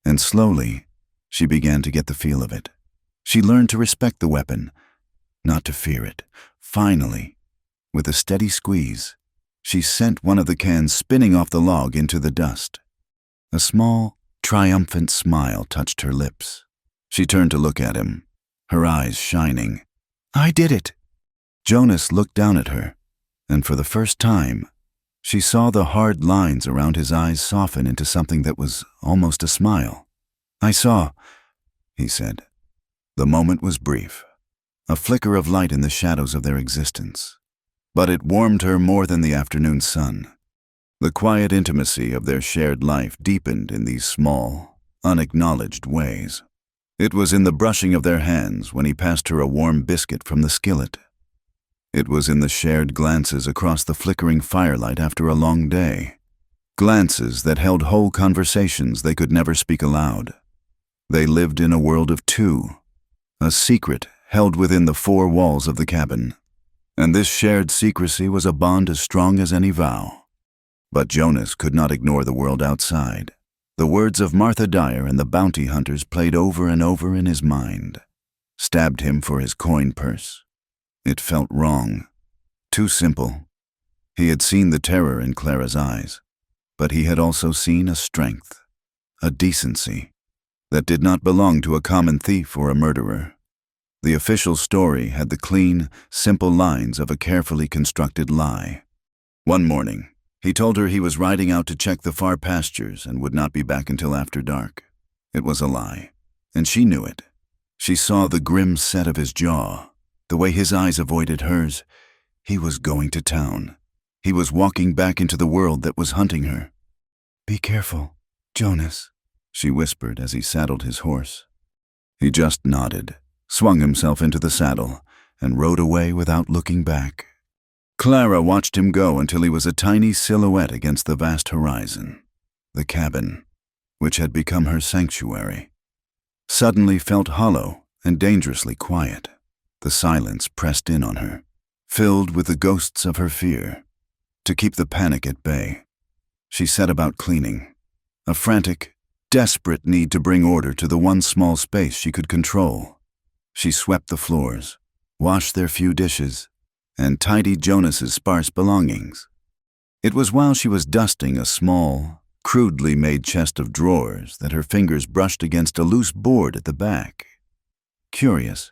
[SPEAKER 1] And slowly, she began to get the feel of it. She learned to respect the weapon, not to fear it. Finally, with a steady squeeze, she sent one of the cans spinning off the log into the dust. A small, triumphant smile touched her lips. She turned to look at him, her eyes shining. "I did it." Jonas looked down at her, and for the first time, she saw the hard lines around his eyes soften into something that was almost a smile. "I saw," he said. The moment was brief, a flicker of light in the shadows of their existence. But it warmed her more than the afternoon sun. The quiet intimacy of their shared life deepened in these small, unacknowledged ways. It was in the brushing of their hands when he passed her a warm biscuit from the skillet. It was in the shared glances across the flickering firelight after a long day. Glances that held whole conversations they could never speak aloud. They lived in a world of two, a secret held within the four walls of the cabin. And this shared secrecy was a bond as strong as any vow. But Jonas could not ignore the world outside. The words of Martha Dyer and the bounty hunters played over and over in his mind, stabbed him for his coin purse. It felt wrong, too simple. He had seen the terror in Clara's eyes, but he had also seen a strength, a decency, that did not belong to a common thief or a murderer. The official story had the clean, simple lines of a carefully constructed lie. One morning, he told her he was riding out to check the far pastures and would not be back until after dark. It was a lie, and she knew it. She saw the grim set of his jaw, the way his eyes avoided hers. He was going to town. He was walking back into the world that was hunting her. "Be careful, Jonas," she whispered as he saddled his horse. He just nodded, swung himself into the saddle, and rode away without looking back. Clara watched him go until he was a tiny silhouette against the vast horizon. The cabin, which had become her sanctuary, suddenly felt hollow and dangerously quiet. The silence pressed in on her, filled with the ghosts of her fear. To keep the panic at bay, she set about cleaning, a frantic, desperate need to bring order to the one small space she could control. She swept the floors, washed their few dishes, and tidied Jonas's sparse belongings. It was while she was dusting a small, crudely made chest of drawers that her fingers brushed against a loose board at the back. Curious,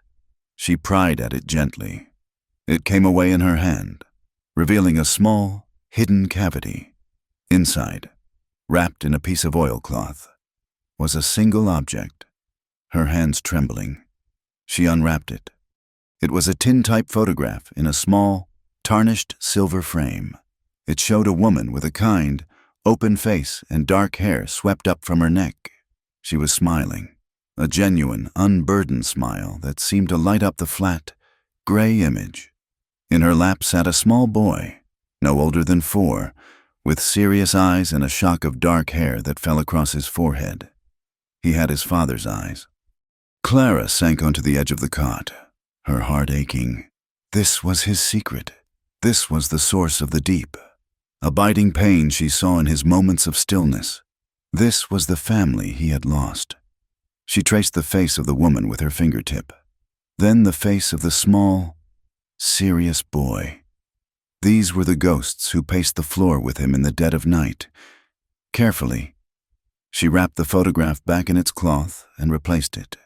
[SPEAKER 1] she pried at it gently. It came away in her hand, revealing a small, hidden cavity. Inside, wrapped in a piece of oilcloth, was a single object. Her hands trembling, she unwrapped it. It was a tintype photograph in a small, tarnished silver frame. It showed a woman with a kind, open face and dark hair swept up from her neck. She was smiling, a genuine, unburdened smile that seemed to light up the flat, gray image. In her lap sat a small boy, no older than 4, with serious eyes and a shock of dark hair that fell across his forehead. He had his father's eyes. Clara sank onto the edge of the cot, her heart aching. This was his secret. This was the source of the deep, abiding pain she saw in his moments of stillness. This was the family he had lost. She traced the face of the woman with her fingertip, then the face of the small, serious boy. These were the ghosts who paced the floor with him in the dead of night. Carefully, she wrapped the photograph back in its cloth and replaced it,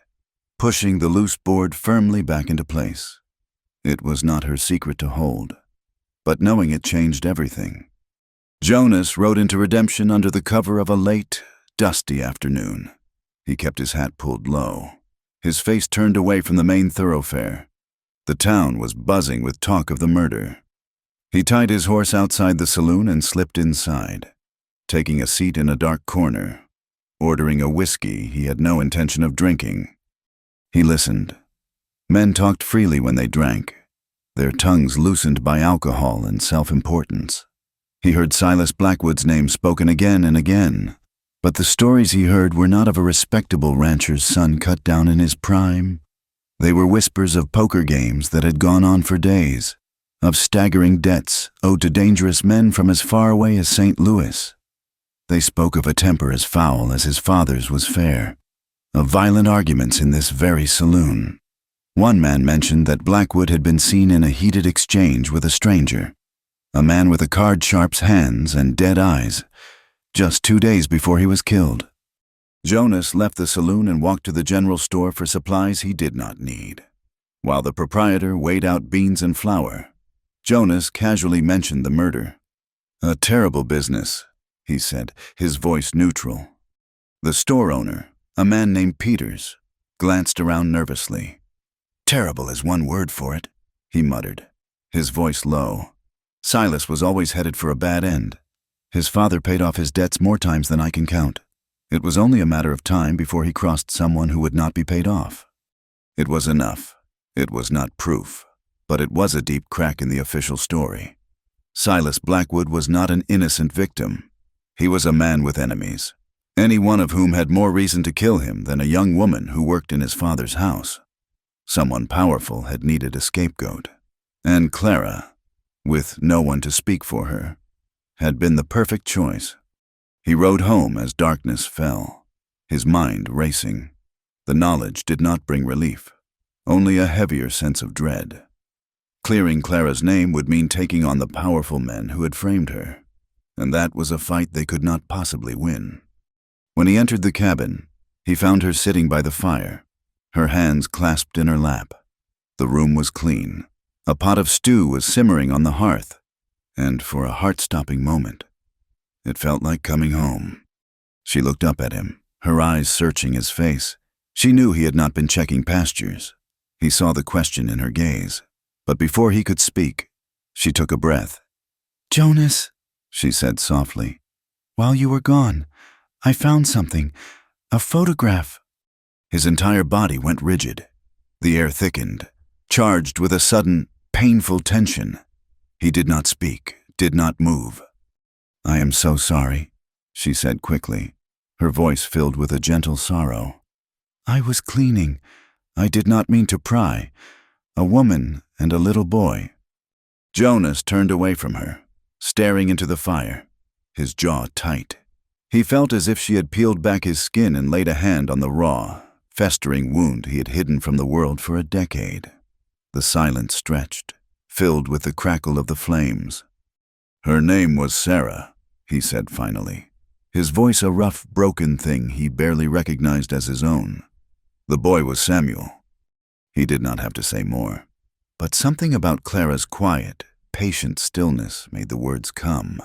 [SPEAKER 1] pushing the loose board firmly back into place. It was not her secret to hold, but knowing it changed everything. Jonas rode into redemption under the cover of a late, dusty afternoon. He kept his hat pulled low, his face turned away from the main thoroughfare. The town was buzzing with talk of the murder. He tied his horse outside the saloon and slipped inside, taking a seat in a dark corner. ordering a whiskey he had no intention of drinking. He listened. Men talked freely when they drank, their tongues loosened by alcohol and self-importance. He heard Silas Blackwood's name spoken again and again, but the stories he heard were not of a respectable rancher's son cut down in his prime. They were whispers of poker games that had gone on for days, of staggering debts owed to dangerous men from as far away as St. Louis. They spoke of a temper as foul as his father's was fair, of violent arguments in this very saloon. One man mentioned that Blackwood had been seen in a heated exchange with a stranger, a man with a card-sharp's hands and dead eyes, just 2 days before he was killed. Jonas left the saloon and walked to the general store for supplies he did not need. While the proprietor weighed out beans and flour, Jonas casually mentioned the murder. "A terrible business," he said, his voice neutral. The store owner, a man named Peters, glanced around nervously. "Terrible is one word for it," he muttered, his voice low. Silas was always headed for a bad end. His father paid off his debts more times than I can count. It was only a matter of time before he crossed someone who would not be paid off. It was enough. It was not proof, but it was a deep crack in the official story. Silas Blackwood was not an innocent victim. He was a man with enemies, any one of whom had more reason to kill him than a young woman who worked in his father's house. Someone powerful had needed a scapegoat, and Clara, with no one to speak for her, had been the perfect choice. He rode home as darkness fell, his mind racing. The knowledge did not bring relief, only a heavier sense of dread. Clearing Clara's name would mean taking on the powerful men who had framed her, and that was a fight they could not possibly win. When he entered the cabin, he found her sitting by the fire, her hands clasped in her lap. The room was clean. A pot of stew was simmering on the hearth, and for a heart-stopping moment, it felt like coming home. She looked up at him, her eyes searching his face. She knew he had not been checking pastures. He saw the question in her gaze, but before he could speak, she took a breath. "Jonas," she said softly, "while you were gone, I found something, a photograph." His entire body went rigid. The air thickened, charged with a sudden, painful tension. He did not speak, did not move. "I am so sorry," she said quickly, her voice filled with a gentle sorrow. "I was cleaning. I did not mean to pry. A woman and a little boy." Jonas turned away from her, staring into the fire, his jaw tight. He felt as if she had peeled back his skin and laid a hand on the raw, festering wound he had hidden from the world for a decade. The silence stretched, filled with the crackle of the flames. "Her name was Sarah," he said finally, his voice a rough, broken thing he barely recognized as his own. "The boy was Samuel." He did not have to say more, but something about Clara's quiet, patient stillness made the words come.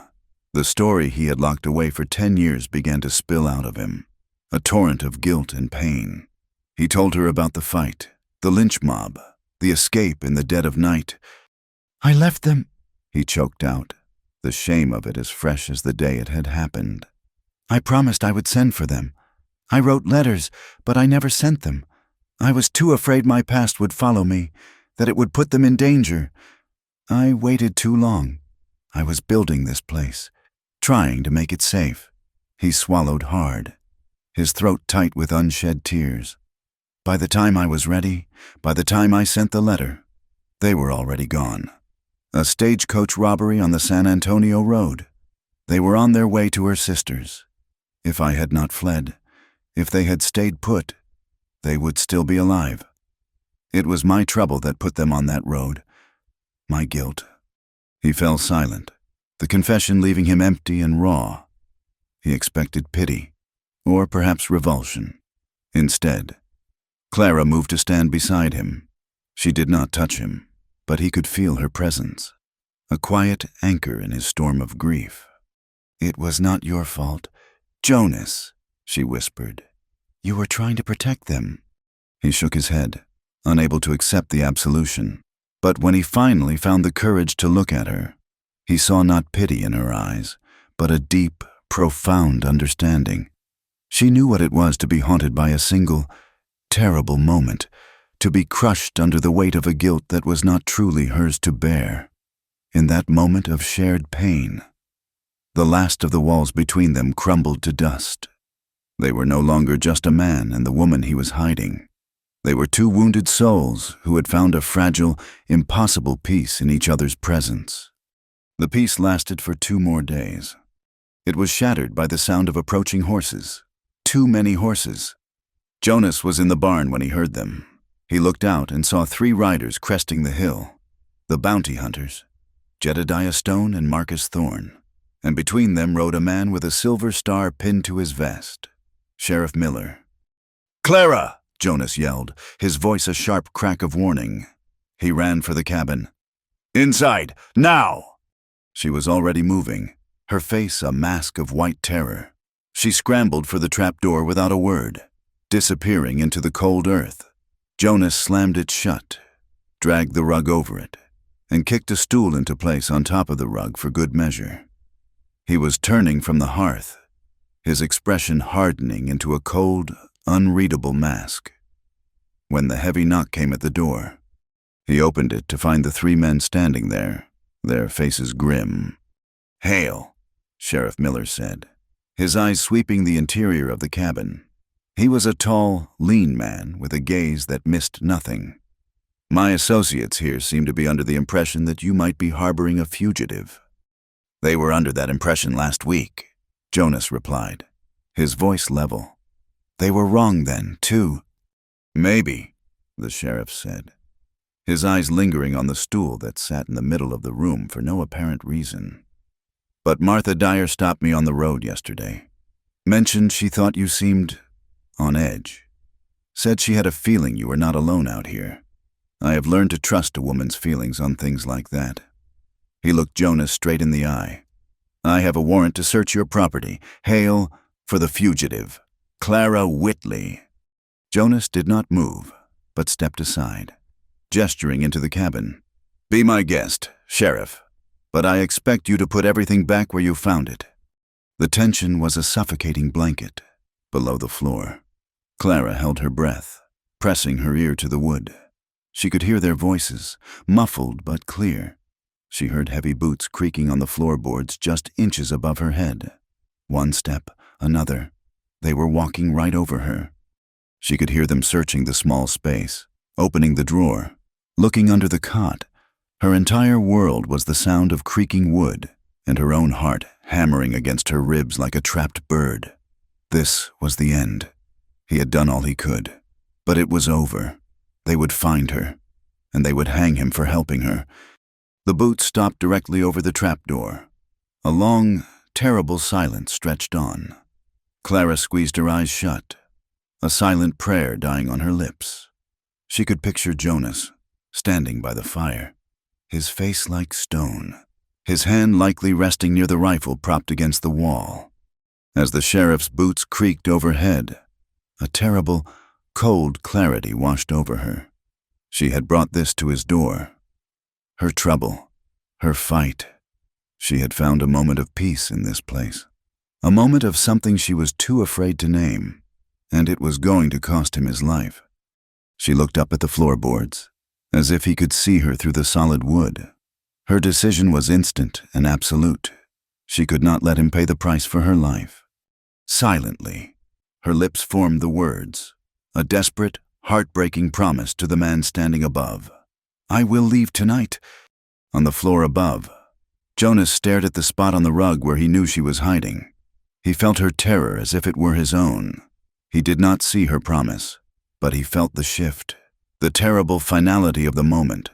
[SPEAKER 1] The story he had locked away for 10 years began to spill out of him, a torrent of guilt and pain. He told her about the fight, the lynch mob, the escape in the dead of night. "I left them," he choked out, the shame of it as fresh as the day it had happened. "I promised I would send for them. I wrote letters, but I never sent them. I was too afraid my past would follow me, that it would put them in danger. I waited too long. I was building this place, trying to make it safe." He swallowed hard, his throat tight with unshed tears. "By the time I was ready, by the time I sent the letter, they were already gone. A stagecoach robbery on the San Antonio Road. They were on their way to her sister's. If I had not fled, if they had stayed put, they would still be alive. It was my trouble that put them on that road, my guilt." He fell silent, the confession leaving him empty and raw. He expected pity, or perhaps revulsion. Instead, Clara moved to stand beside him. She did not touch him, but he could feel her presence, a quiet anchor in his storm of grief. "It was not your fault, Jonas," she whispered. "You were trying to protect them." He shook his head, unable to accept the absolution. But when he finally found the courage to look at her, he saw not pity in her eyes, but a deep, profound understanding. She knew what it was to be haunted by a single, terrible moment, to be crushed under the weight of a guilt that was not truly hers to bear. In that moment of shared pain, the last of the walls between them crumbled to dust. They were no longer just a man and the woman he was hiding. They were two wounded souls who had found a fragile, impossible peace in each other's presence. The peace lasted for 2 more days. It was shattered by the sound of approaching horses. Too many horses. Jonas was in the barn when he heard them. He looked out and saw 3 riders cresting the hill. The bounty hunters, Jedediah Stone and Marcus Thorne. And between them rode a man with a silver star pinned to his vest. Sheriff Miller. "Clara!" Jonas yelled, his voice a sharp crack of warning. He ran for the cabin. "Inside, now!" She was already moving, her face a mask of white terror. She scrambled for the trapdoor without a word, disappearing into the cold earth. Jonas slammed it shut, dragged the rug over it, and kicked a stool into place on top of the rug for good measure. He was turning from the hearth, his expression hardening into a cold, unreadable mask. When the heavy knock came at the door, he opened it to find the 3 men standing there, their faces grim. "Hail," Sheriff Miller said, his eyes sweeping the interior of the cabin. He was a tall, lean man with a gaze that missed nothing. "My associates here seem to be under the impression that you might be harboring a fugitive." "They were under that impression last week," Jonas replied, his voice level. "They were wrong then, too." "Maybe," the sheriff said, his eyes lingering on the stool that sat in the middle of the room for no apparent reason. "But Martha Dyer stopped me on the road yesterday. Mentioned she thought you seemed on edge. Said she had a feeling you were not alone out here. I have learned to trust a woman's feelings on things like that." He looked Jonas straight in the eye. "I have a warrant to search your property. Hail for the fugitive, Clara Whitley." Jonas did not move, but stepped aside, gesturing into the cabin. "Be my guest, Sheriff, but I expect you to put everything back where you found it." The tension was a suffocating blanket below the floor. Clara held her breath, pressing her ear to the wood. She could hear their voices, muffled but clear. She heard heavy boots creaking on the floorboards just inches above her head. One step, another. They were walking right over her. She could hear them searching the small space, opening the drawer, looking under the cot. Her entire world was the sound of creaking wood, and her own heart hammering against her ribs like a trapped bird. This was the end. He had done all he could, but it was over. They would find her, and they would hang him for helping her. The boots stopped directly over the trapdoor. A long, terrible silence stretched on. Clara squeezed her eyes shut, a silent prayer dying on her lips. She could picture Jonas, standing by the fire, his face like stone, his hand likely resting near the rifle propped against the wall. As the sheriff's boots creaked overhead, a terrible, cold clarity washed over her. She had brought this to his door. Her trouble, her fight. She had found a moment of peace in this place. A moment of something she was too afraid to name, and it was going to cost him his life. She looked up at the floorboards, as if he could see her through the solid wood. Her decision was instant and absolute. She could not let him pay the price for her life. Silently, her lips formed the words, a desperate, heartbreaking promise to the man standing above. "I will leave tonight." On the floor above, Jonas stared at the spot on the rug where he knew she was hiding. He felt her terror as if it were his own. He did not see her promise, but he felt the shift, the terrible finality of the moment.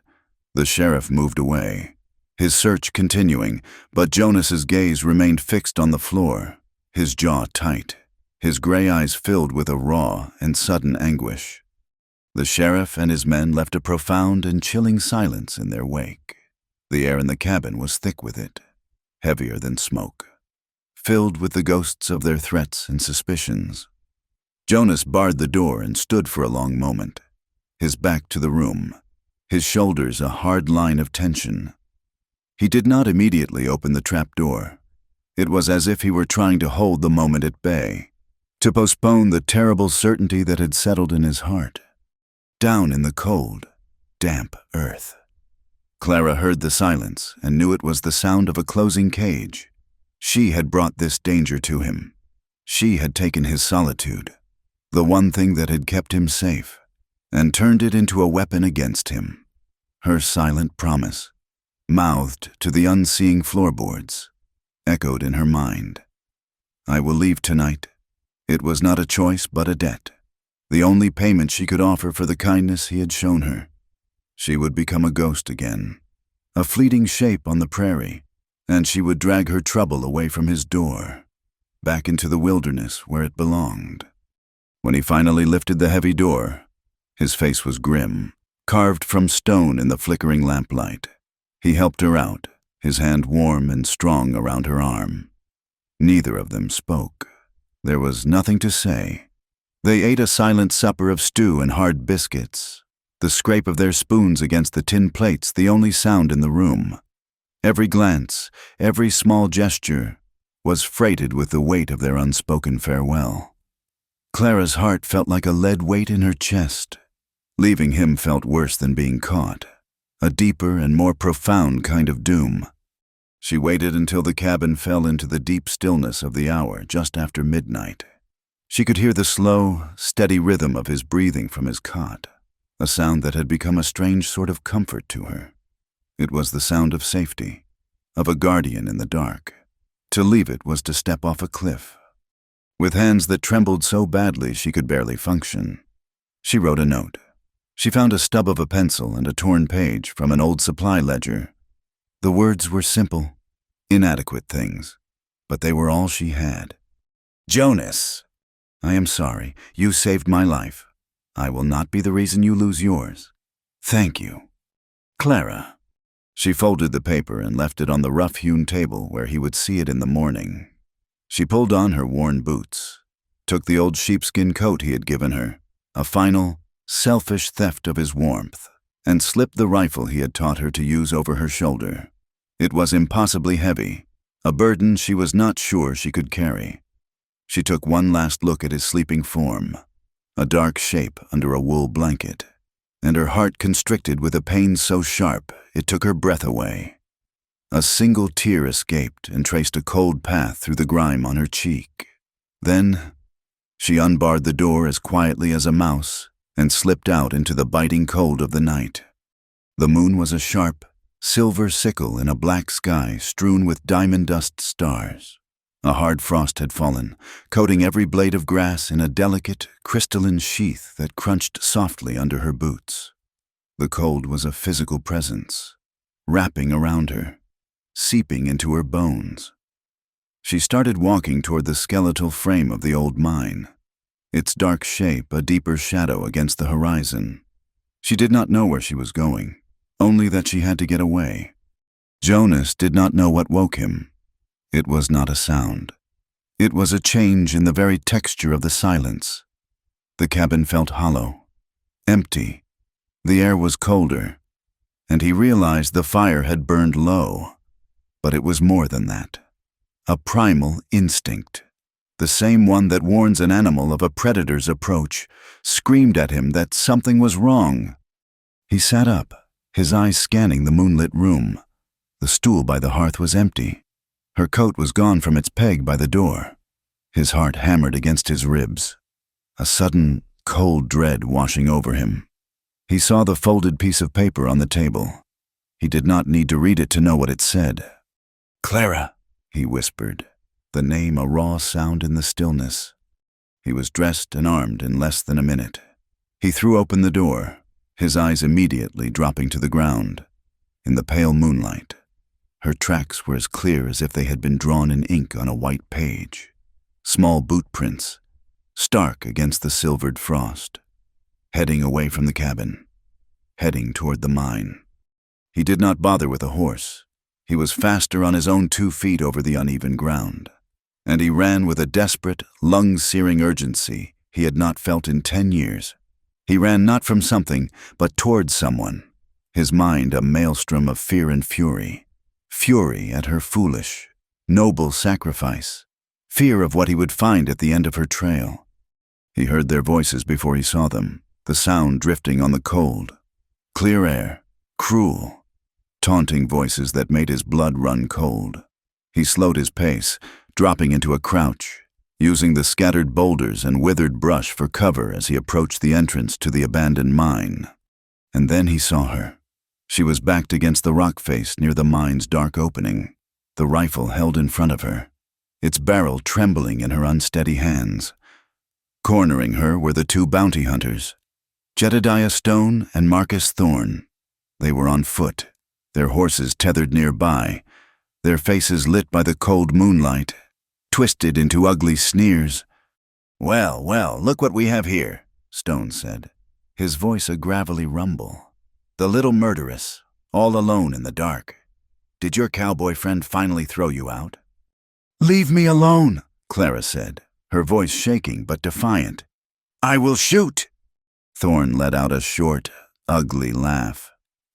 [SPEAKER 1] The sheriff moved away, his search continuing, but Jonas's gaze remained fixed on the floor, his jaw tight, his gray eyes filled with a raw and sudden anguish. The sheriff and his men left a profound and chilling silence in their wake. The air in the cabin was thick with it, heavier than smoke, filled with the ghosts of their threats and suspicions. Jonas barred the door and stood for a long moment, his back to the room, his shoulders a hard line of tension. He did not immediately open the trap door. It was as if he were trying to hold the moment at bay, to postpone the terrible certainty that had settled in his heart. Down in the cold, damp earth. Clara heard the silence and knew it was the sound of a closing cage. She had brought this danger to him. She had taken his solitude, the one thing that had kept him safe, and turned it into a weapon against him. Her silent promise, mouthed to the unseeing floorboards, echoed in her mind. I will leave tonight. It was not a choice but a debt, the only payment she could offer for the kindness he had shown her. She would become a ghost again, a fleeting shape on the prairie, and she would drag her trouble away from his door, back into the wilderness where it belonged. When he finally lifted the heavy door, his face was grim, carved from stone in the flickering lamplight. He helped her out, his hand warm and strong around her arm. Neither of them spoke. There was nothing to say. They ate a silent supper of stew and hard biscuits, the scrape of their spoons against the tin plates the only sound in the room. Every glance, every small gesture, was freighted with the weight of their unspoken farewell. Clara's heart felt like a lead weight in her chest. Leaving him felt worse than being caught, a deeper and more profound kind of doom. She waited until the cabin fell into the deep stillness of the hour just after midnight. She could hear the slow, steady rhythm of his breathing from his cot, a sound that had become a strange sort of comfort to her. It was the sound of safety, of a guardian in the dark. To leave it was to step off a cliff. With hands that trembled so badly she could barely function, she wrote a note. She found a stub of a pencil and a torn page from an old supply ledger. The words were simple, inadequate things, but they were all she had. Jonas, I am sorry. You saved my life. I will not be the reason you lose yours. Thank you. Clara. She folded the paper and left it on the rough-hewn table where he would see it in the morning. She pulled on her worn boots, took the old sheepskin coat he had given her, a final, selfish theft of his warmth, and slipped the rifle he had taught her to use over her shoulder. It was impossibly heavy, a burden she was not sure she could carry. She took one last look at his sleeping form, a dark shape under a wool blanket, and her heart constricted with a pain so sharp it took her breath away. A single tear escaped and traced a cold path through the grime on her cheek. Then she unbarred the door as quietly as a mouse and slipped out into the biting cold of the night. The moon was a sharp, silver sickle in a black sky strewn with diamond dust stars. A hard frost had fallen, coating every blade of grass in a delicate, crystalline sheath that crunched softly under her boots. The cold was a physical presence, wrapping around her, seeping into her bones. She started walking toward the skeletal frame of the old mine, its dark shape a deeper shadow against the horizon. She did not know where she was going, only that she had to get away. Jonas did not know what woke him. It was not a sound. It was a change in the very texture of the silence. The cabin felt hollow, empty. The air was colder, and he realized the fire had burned low. But it was more than that. A primal instinct, the same one that warns an animal of a predator's approach, screamed at him that something was wrong. He sat up, his eyes scanning the moonlit room. The stool by the hearth was empty. Her coat was gone from its peg by the door. His heart hammered against his ribs, a sudden, cold dread washing over him. He saw the folded piece of paper on the table. He did not need to read it to know what it said. Clara, he whispered, the name a raw sound in the stillness. He was dressed and armed in less than a minute. He threw open the door, his eyes immediately dropping to the ground. In the pale moonlight, her tracks were as clear as if they had been drawn in ink on a white page. Small boot prints, stark against the silvered frost, heading away from the cabin, heading toward the mine. He did not bother with a horse. He was faster on his own 2 feet over the uneven ground, and he ran with a desperate, lung-searing urgency he had not felt in 10 years. He ran not from something, but towards someone, his mind a maelstrom of fear and fury. Fury at her foolish, noble sacrifice. fear of what he would find at the end of her trail. He heard their voices before he saw them, the sound drifting on the cold. Clear air, cruel, taunting voices that made his blood run cold. He slowed his pace, dropping into a crouch, using the scattered boulders and withered brush for cover as he approached the entrance to the abandoned mine. And then he saw her. She was backed against the rock face near the mine's dark opening, the rifle held in front of her, its barrel trembling in her unsteady hands. Cornering her were the two bounty hunters, Jedediah Stone and Marcus Thorne. They were on foot, their horses tethered nearby, their faces lit by the cold moonlight, twisted into ugly sneers. "Well, well, look what we have here," Stone said, his voice a gravelly rumble. "The little murderess, all alone in the dark. Did your cowboy friend finally throw you out?" "Leave me alone," Clara said, her voice shaking but defiant. "I will shoot." Thorne let out a short, ugly laugh.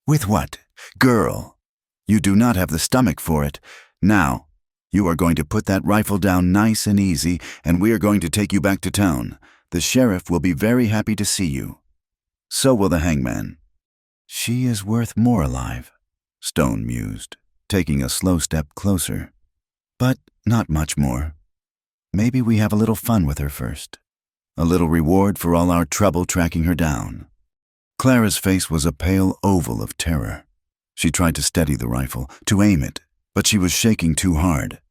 [SPEAKER 1] "With what? Girl, you do not have the stomach for it. Now, you are going to put that rifle down nice and easy, and we are going to take you back to town. The sheriff will be very happy to see you. So will the hangman." "She is worth more alive," Stone mused, taking a slow step closer. "But not much more. Maybe we have a little fun with her first. A little reward for all our trouble tracking her down." Clara's face was a pale oval of terror. She tried to steady the rifle, to aim it, but she was shaking too hard.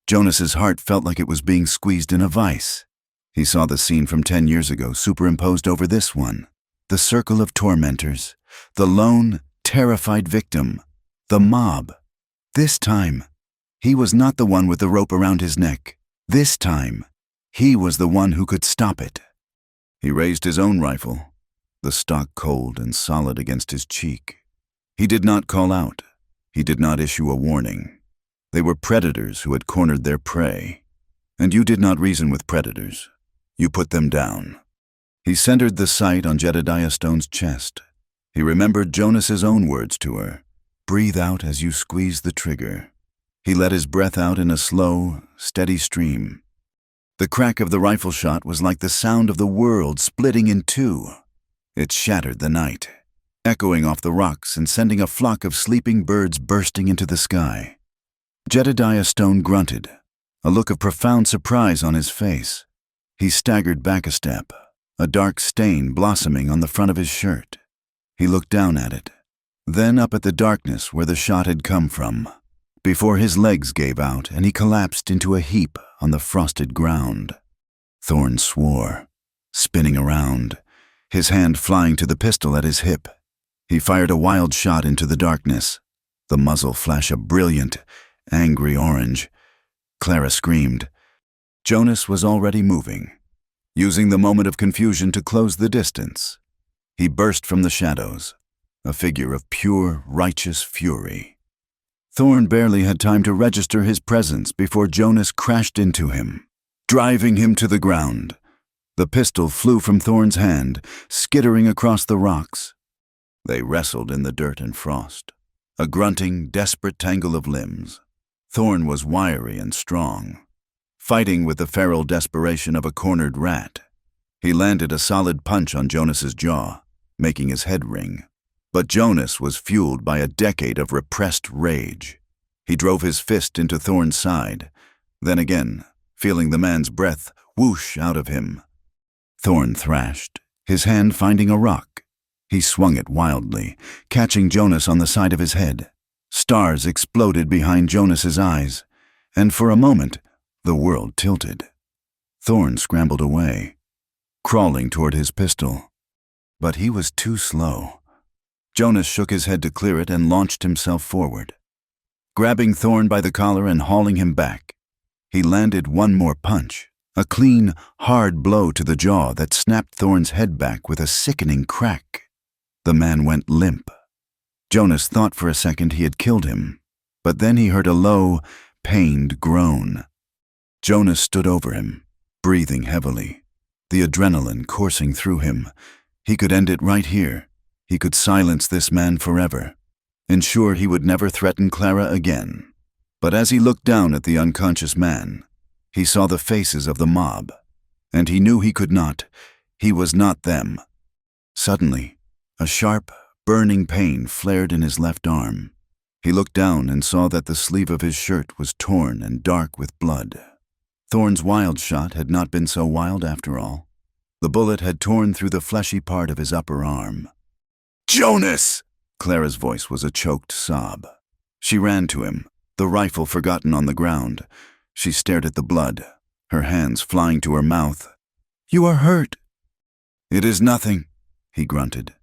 [SPEAKER 1] Jonas's heart felt like it was being squeezed in a vice. He saw the scene from 10 years ago superimposed over this one. The circle of tormentors, the lone, terrified victim, the mob. This time, he was not the one with the rope around his neck. This time, he was the one who could stop it. He raised his own rifle, the stock cold and solid against his cheek. He did not call out. He did not issue a warning. They were predators who had cornered their prey. And you did not reason with predators. You put them down. He centered the sight on Jedediah Stone's chest. He remembered Jonas's own words to her. "Breathe out as you squeeze the trigger." He let his breath out in a slow, steady stream. The crack of the rifle shot was like the sound of the world splitting in two. It shattered the night, echoing off the rocks and sending a flock of sleeping birds bursting into the sky. Jedediah Stone grunted, a look of profound surprise on his face. He staggered back a step, a dark stain blossoming on the front of his shirt. He looked down at it, then up at the darkness where the shot had come from, before his legs gave out and he collapsed into a heap on the frosted ground. Thorne swore, spinning around, his hand flying to the pistol at his hip. He fired a wild shot into the darkness, the muzzle flash a brilliant, angry orange. Clara screamed. Jonas was already moving, using the moment of confusion to close the distance. He burst from the shadows, a figure of pure, righteous fury. Thorne barely had time to register his presence before Jonas crashed into him, driving him to the ground. The pistol flew from Thorne's hand, skittering across the rocks. They wrestled in the dirt and frost, a grunting, desperate tangle of limbs. Thorne was wiry and strong, fighting with the feral desperation of a cornered rat. He landed a solid punch on Jonas's jaw, making his head ring. But Jonas was fueled by a decade of repressed rage. He drove his fist into Thorne's side, then again, feeling the man's breath whoosh out of him. Thorne thrashed, his hand finding a rock. He swung it wildly, catching Jonas on the side of his head. Stars exploded behind Jonas's eyes, and for a moment, the world tilted. Thorne scrambled away, crawling toward his pistol. But he was too slow. Jonas shook his head to clear it and launched himself forward. Grabbing Thorne by the collar and hauling him back, he landed one more punch, a clean, hard blow to the jaw that snapped Thorne's head back with a sickening crack. The man went limp. Jonas thought for a second he had killed him, but then he heard a low, pained groan. Jonas stood over him, breathing heavily, the adrenaline coursing through him. He could end it right here. He could silence this man forever, ensure he would never threaten Clara again. But as he looked down at the unconscious man, He saw the faces of the mob, and he knew he was not them. Suddenly, a sharp, burning pain flared in his left arm. He looked down and saw that the sleeve of his shirt was torn and dark with blood. Thorne's wild shot had not been so wild after all. The bullet had torn through the fleshy part of his upper arm. "Jonas!" Clara's voice was a choked sob. She ran to him, the rifle forgotten on the ground. She stared at the blood, her hands flying to her mouth. "You are hurt." "It is nothing," he grunted,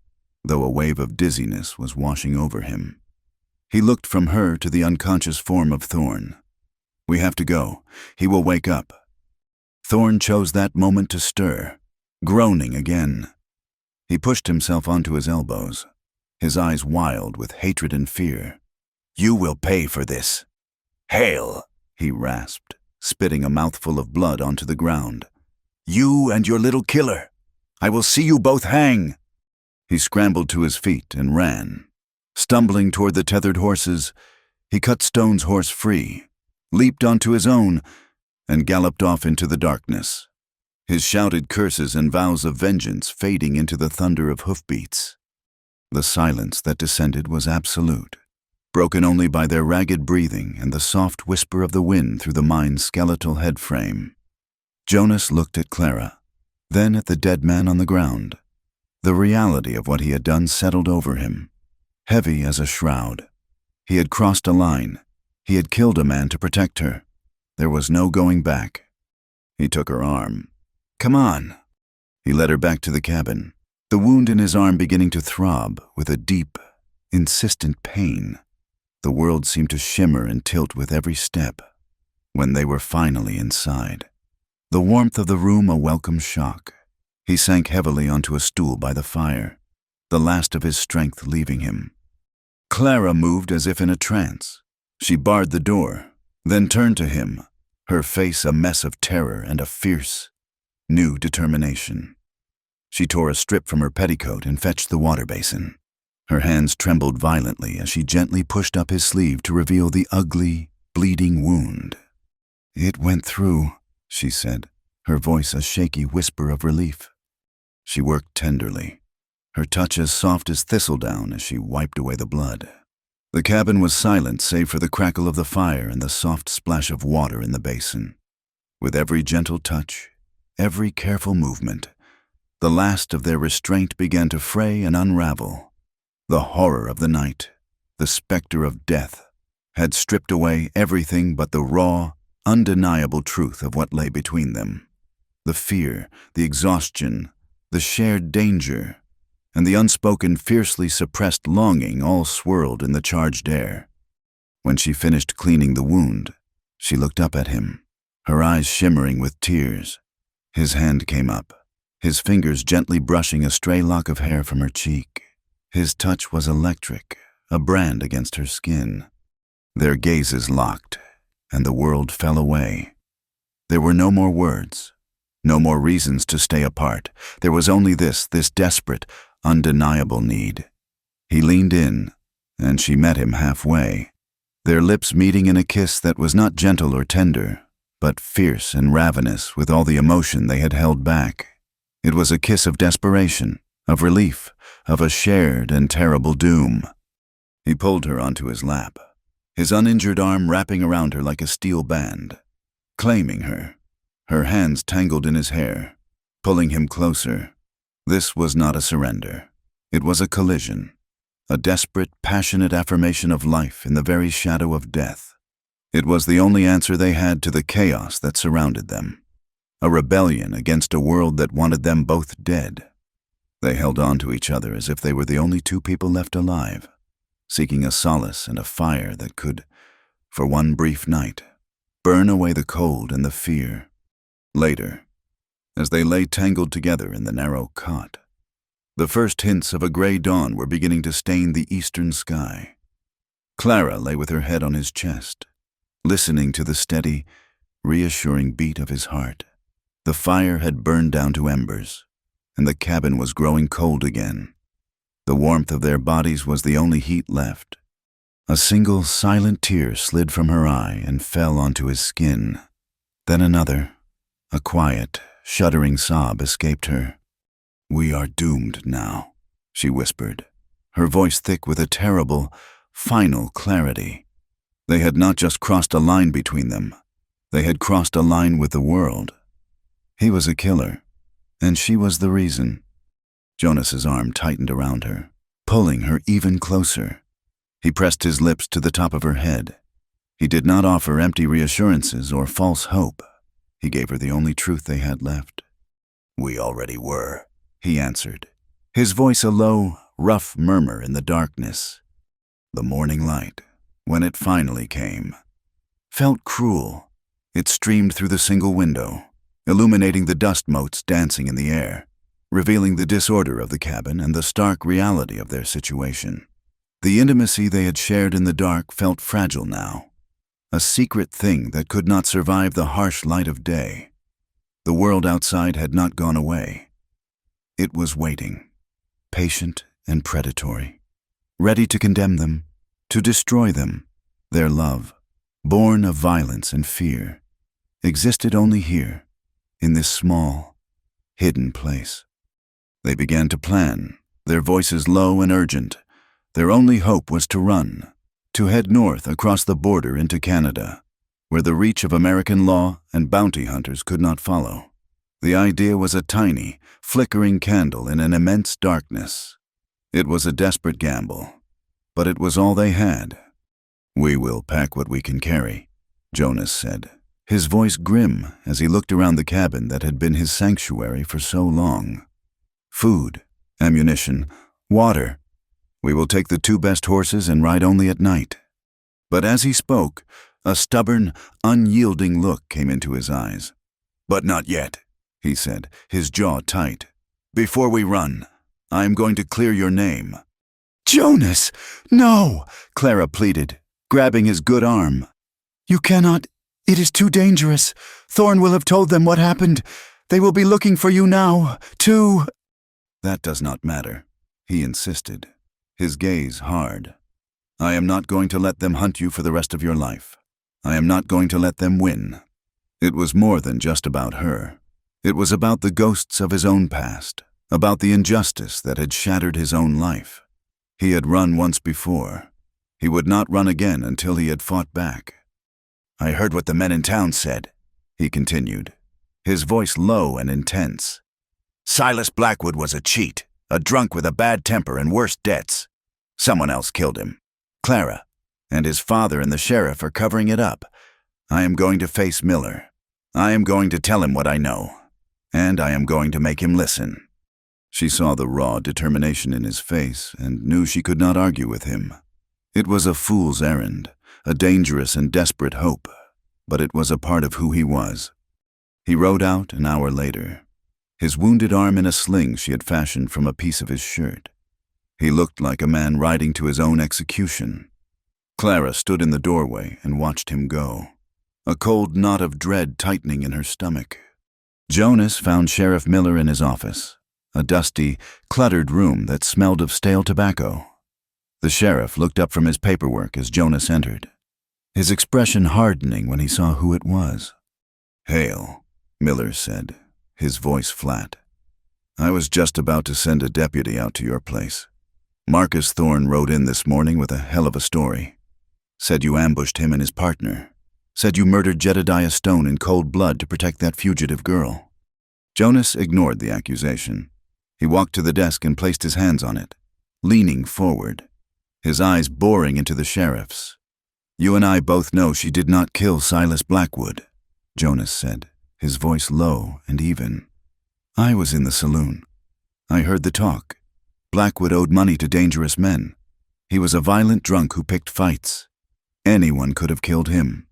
[SPEAKER 1] though a wave of dizziness was washing over him. He looked from her to the unconscious form of Thorne. "We have to go. He will wake up." Thorne chose that moment to stir, groaning again. He pushed himself onto his elbows, his eyes wild with hatred and fear. "You will pay for this." "Hail!" he rasped, spitting a mouthful of blood onto the ground. "You and your little killer! I will see you both hang!" He scrambled to his feet and ran. Stumbling toward the tethered horses, he cut Stone's horse free, leaped onto his own, and galloped off into the darkness, his shouted curses and vows of vengeance fading into the thunder of hoofbeats. The silence that descended was absolute, broken only by their ragged breathing and the soft whisper of the wind through the mine's skeletal head frame. Jonas looked at Clara, then at the dead man on the ground. The reality of what he had done settled over him, heavy as a shroud. He had crossed a line. He had killed a man to protect her. There was no going back. He took her arm. "Come on." He led her back to the cabin, the wound in his arm beginning to throb with a deep, insistent pain. The world seemed to shimmer and tilt with every step. When they were finally inside, the warmth of the room a welcome shock. He sank heavily onto a stool by the fire, the last of his strength leaving him. Clara moved as if in a trance. She barred the door, then turned to him, her face a mess of terror and a fierce, new determination. She tore a strip from her petticoat and fetched the water basin. Her hands trembled violently as she gently pushed up his sleeve to reveal the ugly, bleeding wound. "It went through," she said, her voice a shaky whisper of relief. She worked tenderly, her touch as soft as thistledown as she wiped away the blood. The cabin was silent save for the crackle of the fire and the soft splash of water in the basin. With every gentle touch, every careful movement, the last of their restraint began to fray and unravel. The horror of the night, the specter of death, had stripped away everything but the raw, undeniable truth of what lay between them. The fear, the exhaustion, the shared danger, and the unspoken, fiercely suppressed longing all swirled in the charged air. When she finished cleaning the wound, she looked up at him, her eyes shimmering with tears. His hand came up, his fingers gently brushing a stray lock of hair from her cheek. His touch was electric, a brand against her skin. Their gazes locked, and the world fell away. There were no more words, no more reasons to stay apart. There was only this desperate, undeniable need. He leaned in, and she met him halfway, their lips meeting in a kiss that was not gentle or tender, but fierce and ravenous with all the emotion they had held back. It was a kiss of desperation, of relief, of a shared and terrible doom. He pulled her onto his lap, his uninjured arm wrapping around her like a steel band, claiming her, her hands tangled in his hair, pulling him closer. This was not a surrender. It was a collision, a desperate, passionate affirmation of life in the very shadow of death. It was the only answer they had to the chaos that surrounded them, a rebellion against a world that wanted them both dead. They held on to each other as if they were the only two people left alive, seeking a solace and a fire that could, for one brief night, burn away the cold and the fear. Later, as they lay tangled together in the narrow cot, the first hints of a gray dawn were beginning to stain the eastern sky. Clara lay with her head on his chest, listening to the steady, reassuring beat of his heart. The fire had burned down to embers, and the cabin was growing cold again. The warmth of their bodies was the only heat left. A single silent tear slid from her eye and fell onto his skin. Then another. A quiet, shuddering sob escaped her. "We are doomed now," she whispered, her voice thick with a terrible, final clarity. They had not just crossed a line between them. They had crossed a line with the world. He was a killer, and she was the reason. Jonas's arm tightened around her, pulling her even closer. He pressed his lips to the top of her head. He did not offer empty reassurances or false hope. He gave her the only truth they had left. "We already were," he answered, his voice a low, rough murmur in the darkness. The morning light, when it finally came, felt cruel. It streamed through the single window, illuminating the dust motes dancing in the air, revealing the disorder of the cabin and the stark reality of their situation. The intimacy they had shared in the dark felt fragile now, a secret thing that could not survive the harsh light of day. The world outside had not gone away. It was waiting, patient and predatory, ready to condemn them, to destroy them. Their love, born of violence and fear, existed only here, in this small, hidden place. They began to plan, their voices low and urgent. Their only hope was to run, to head north across the border into Canada, where the reach of American law and bounty hunters could not follow. The idea was a tiny, flickering candle in an immense darkness. It was a desperate gamble, but it was all they had. "We will pack what we can carry," Jonas said, his voice grim as he looked around the cabin that had been his sanctuary for so long. "Food, ammunition, water. We will take the 2 best horses and ride only at night." But as he spoke, a stubborn, unyielding look came into his eyes. "But not yet," he said, his jaw tight. "Before we run, I am going to clear your name." "Jonas, no!" Clara pleaded, grabbing his good arm. "You cannot. It is too dangerous. Thorne will have told them what happened. They will be looking for you now, too." "That does not matter," he insisted, his gaze hard. "I am not going to let them hunt you for the rest of your life. I am not going to let them win." It was more than just about her. It was about the ghosts of his own past, about the injustice that had shattered his own life. He had run once before. He would not run again until he had fought back. "I heard what the men in town said," he continued, his voice low and intense. "Silas Blackwood was a cheat, a drunk with a bad temper and worse debts. Someone else killed him. Clara, and his father and the sheriff are covering it up. I am going to face Miller. I am going to tell him what I know, and I am going to make him listen." She saw the raw determination in his face and knew she could not argue with him. It was a fool's errand, a dangerous and desperate hope, but it was a part of who he was. He rode out an hour later, his wounded arm in a sling she had fashioned from a piece of his shirt. He looked like a man riding to his own execution. Clara stood in the doorway and watched him go, a cold knot of dread tightening in her stomach. Jonas found Sheriff Miller in his office, a dusty, cluttered room that smelled of stale tobacco. The sheriff looked up from his paperwork as Jonas entered, his expression hardening when he saw who it was. "Hail," Miller said, his voice flat. "I was just about to send a deputy out to your place. Marcus Thorne rode in this morning with a hell of a story. Said you ambushed him and his partner. Said you murdered Jedediah Stone in cold blood to protect that fugitive girl." Jonas ignored the accusation. He walked to the desk and placed his hands on it, leaning forward, his eyes boring into the sheriff's. "You and I both know she did not kill Silas Blackwood," Jonas said, his voice low and even. "I was in the saloon. I heard the talk. Blackwood owed money to dangerous men. He was a violent drunk who picked fights. Anyone could have killed him."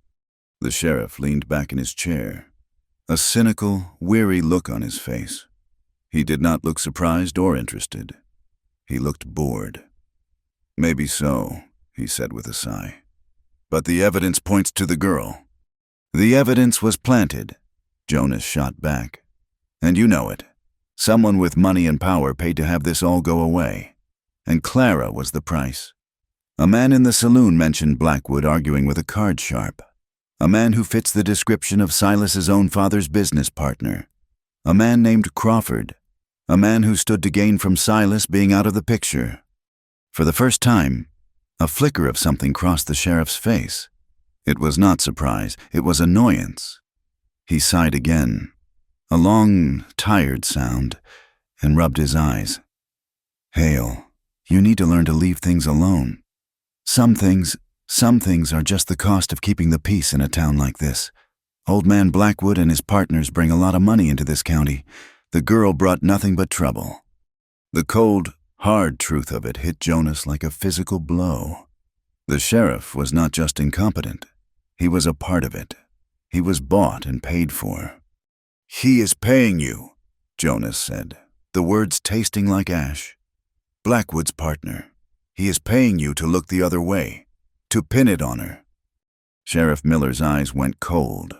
[SPEAKER 1] The sheriff leaned back in his chair, a cynical, weary look on his face. He did not look surprised or interested. He looked bored. "Maybe so," he said with a sigh. "But the evidence points to the girl." "The evidence was planted," Jonas shot back. "And you know it. Someone with money and power paid to have this all go away. And Clara was the price. A man in the saloon mentioned Blackwood arguing with a card sharp. A man who fits the description of Silas's own father's business partner. A man named Crawford. A man who stood to gain from Silas being out of the picture. For the first time, a flicker of something crossed the sheriff's face. It was not surprise, it was annoyance. He sighed again, a long, tired sound, and rubbed his eyes. Hale, you need to learn to leave things alone. Some things are just the cost of keeping the peace in a town like this. Old man Blackwood and his partners bring a lot of money into this county. The girl brought nothing but trouble. The cold, hard truth of it hit Jonas like a physical blow. The sheriff was not just incompetent. He was a part of it. He was bought and paid for. "He is paying you," Jonas said, the words tasting like ash. "Blackwood's partner. He is paying you to look the other way, to pin it on her." Sheriff Miller's eyes went cold.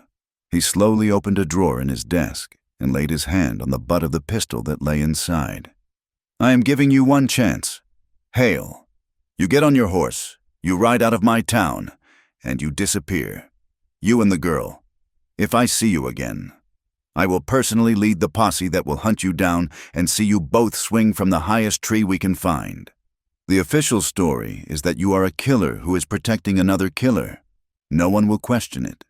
[SPEAKER 1] He slowly opened a drawer in his desk and laid his hand on the butt of the pistol that lay inside. "I am giving you one chance. Hale, you get on your horse, you ride out of my town, and you disappear. You and the girl. If I see you again, I will personally lead the posse that will hunt you down and see you both swing from the highest tree we can find. The official story is that you are a killer who is protecting another killer. No one will question it."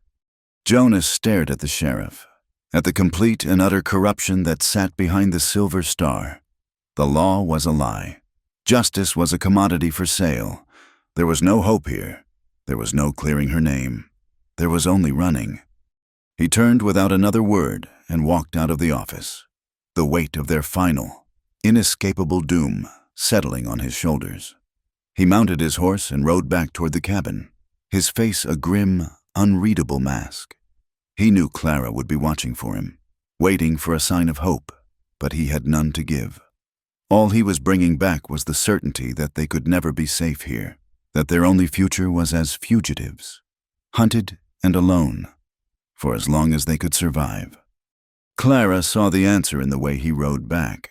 [SPEAKER 1] Jonas stared at the sheriff, at the complete and utter corruption that sat behind the silver star. The law was a lie. Justice was a commodity for sale. There was no hope here. There was no clearing her name. There was only running. He turned without another word and walked out of the office, the weight of their final, inescapable doom settling on his shoulders. He mounted his horse and rode back toward the cabin, his face a grim, unreadable mask. He knew Clara would be watching for him, waiting for a sign of hope, but he had none to give. All he was bringing back was the certainty that they could never be safe here, that their only future was as fugitives, hunted and alone, for as long as they could survive. Clara saw the answer in the way he rode back,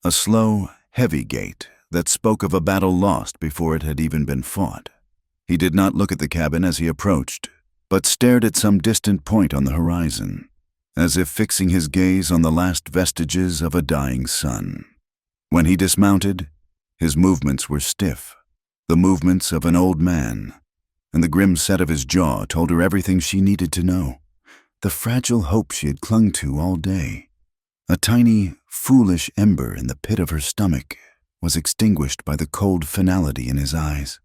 [SPEAKER 1] a slow, heavy gait that spoke of a battle lost before it had even been fought. He did not look at the cabin as he approached, but stared at some distant point on the horizon, as if fixing his gaze on the last vestiges of a dying sun. When he dismounted, his movements were stiff, the movements of an old man, and the grim set of his jaw told her everything she needed to know, the fragile hope she had clung to all day. A tiny, foolish ember in the pit of her stomach was extinguished by the cold finality in his eyes.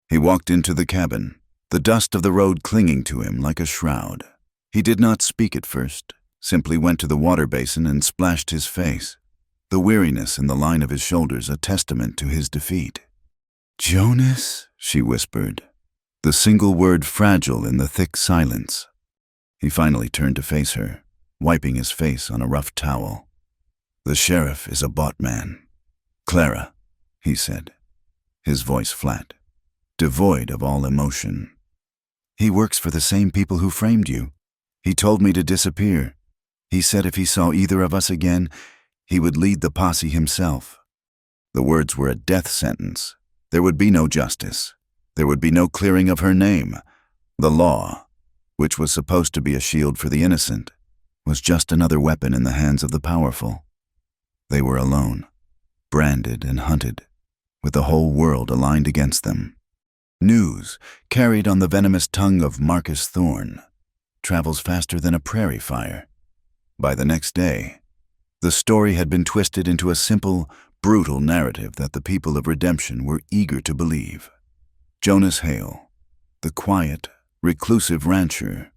[SPEAKER 1] He walked into the cabin, the dust of the road clinging to him like a shroud. He did not speak at first, simply went to the water basin and splashed his face, the weariness in the line of his shoulders a testament to his defeat. "Jonas," she whispered, the single word fragile in the thick silence. He finally turned to face her, wiping his face on a rough towel. "The sheriff is a bought man. Clara," he said, his voice flat, devoid of all emotion. "He works for the same people who framed you. He told me to disappear. He said if he saw either of us again, he would lead the posse himself." The words were a death sentence. There would be no justice. There would be no clearing of her name. The law, which was supposed to be a shield for the innocent, was just another weapon in the hands of the powerful. They were alone, branded and hunted, with the whole world aligned against them. News, carried on the venomous tongue of Marcus Thorne, travels faster than a prairie fire. By the next day, the story had been twisted into a simple, brutal narrative that the people of redemption were eager to believe. Jonas Hale, the quiet, reclusive rancher,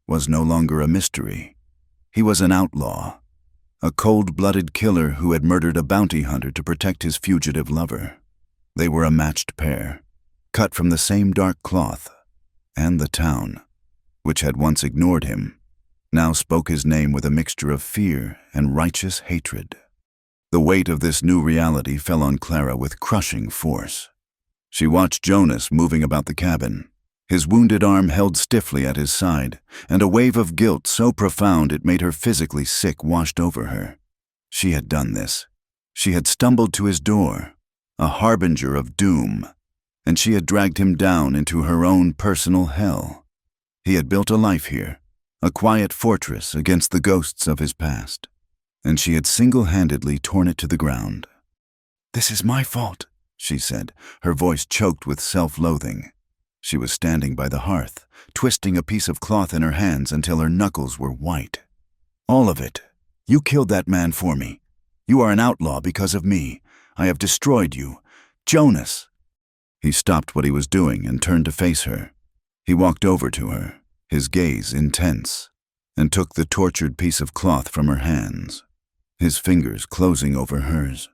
[SPEAKER 1] was no longer a mystery. He was an outlaw, a cold-blooded killer who had murdered a bounty hunter to protect his fugitive lover. They were a matched pair, cut from the same dark cloth, and the town, which had once ignored him, now spoke his name with a mixture of fear and righteous hatred. The weight of this new reality fell on Clara with crushing force. She watched Jonas moving about the cabin, his wounded arm held stiffly at his side, and a wave of guilt so profound it made her physically sick washed over her. She had done this. She had stumbled to his door, a harbinger of doom, and she had dragged him down into her own personal hell. He had built a life here, a quiet fortress against the ghosts of his past, and she had single-handedly torn it to the ground. "This is my fault," she said, her voice choked with self-loathing. She was standing by the hearth, twisting a piece of cloth in her hands until her knuckles were white. "All of it. You killed that man for me. You are an outlaw because of me. I have destroyed you. Jonas!" He stopped what he was doing and turned to face her. He walked over to her, his gaze intense, and took the tortured piece of cloth from her hands, his fingers closing over hers.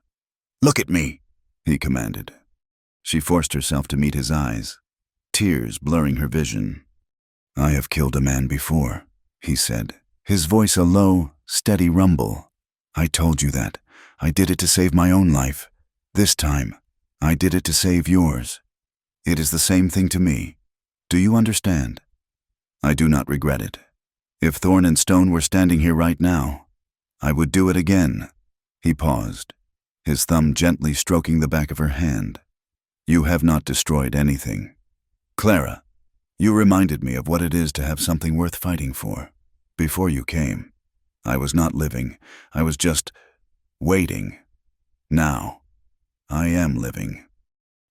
[SPEAKER 1] "Look at me," he commanded. She forced herself to meet his eyes, tears blurring her vision. "I have killed a man before," he said, his voice a low, steady rumble. "I told you that. I did it to save my own life. This time, I did it to save yours. It is the same thing to me. Do you understand? I do not regret it. If Thorn and Stone were standing here right now, I would do it again." He paused, his thumb gently stroking the back of her hand. "You have not destroyed anything. Clara, you reminded me of what it is to have something worth fighting for. Before you came, I was not living. I was just waiting. Now, I am living."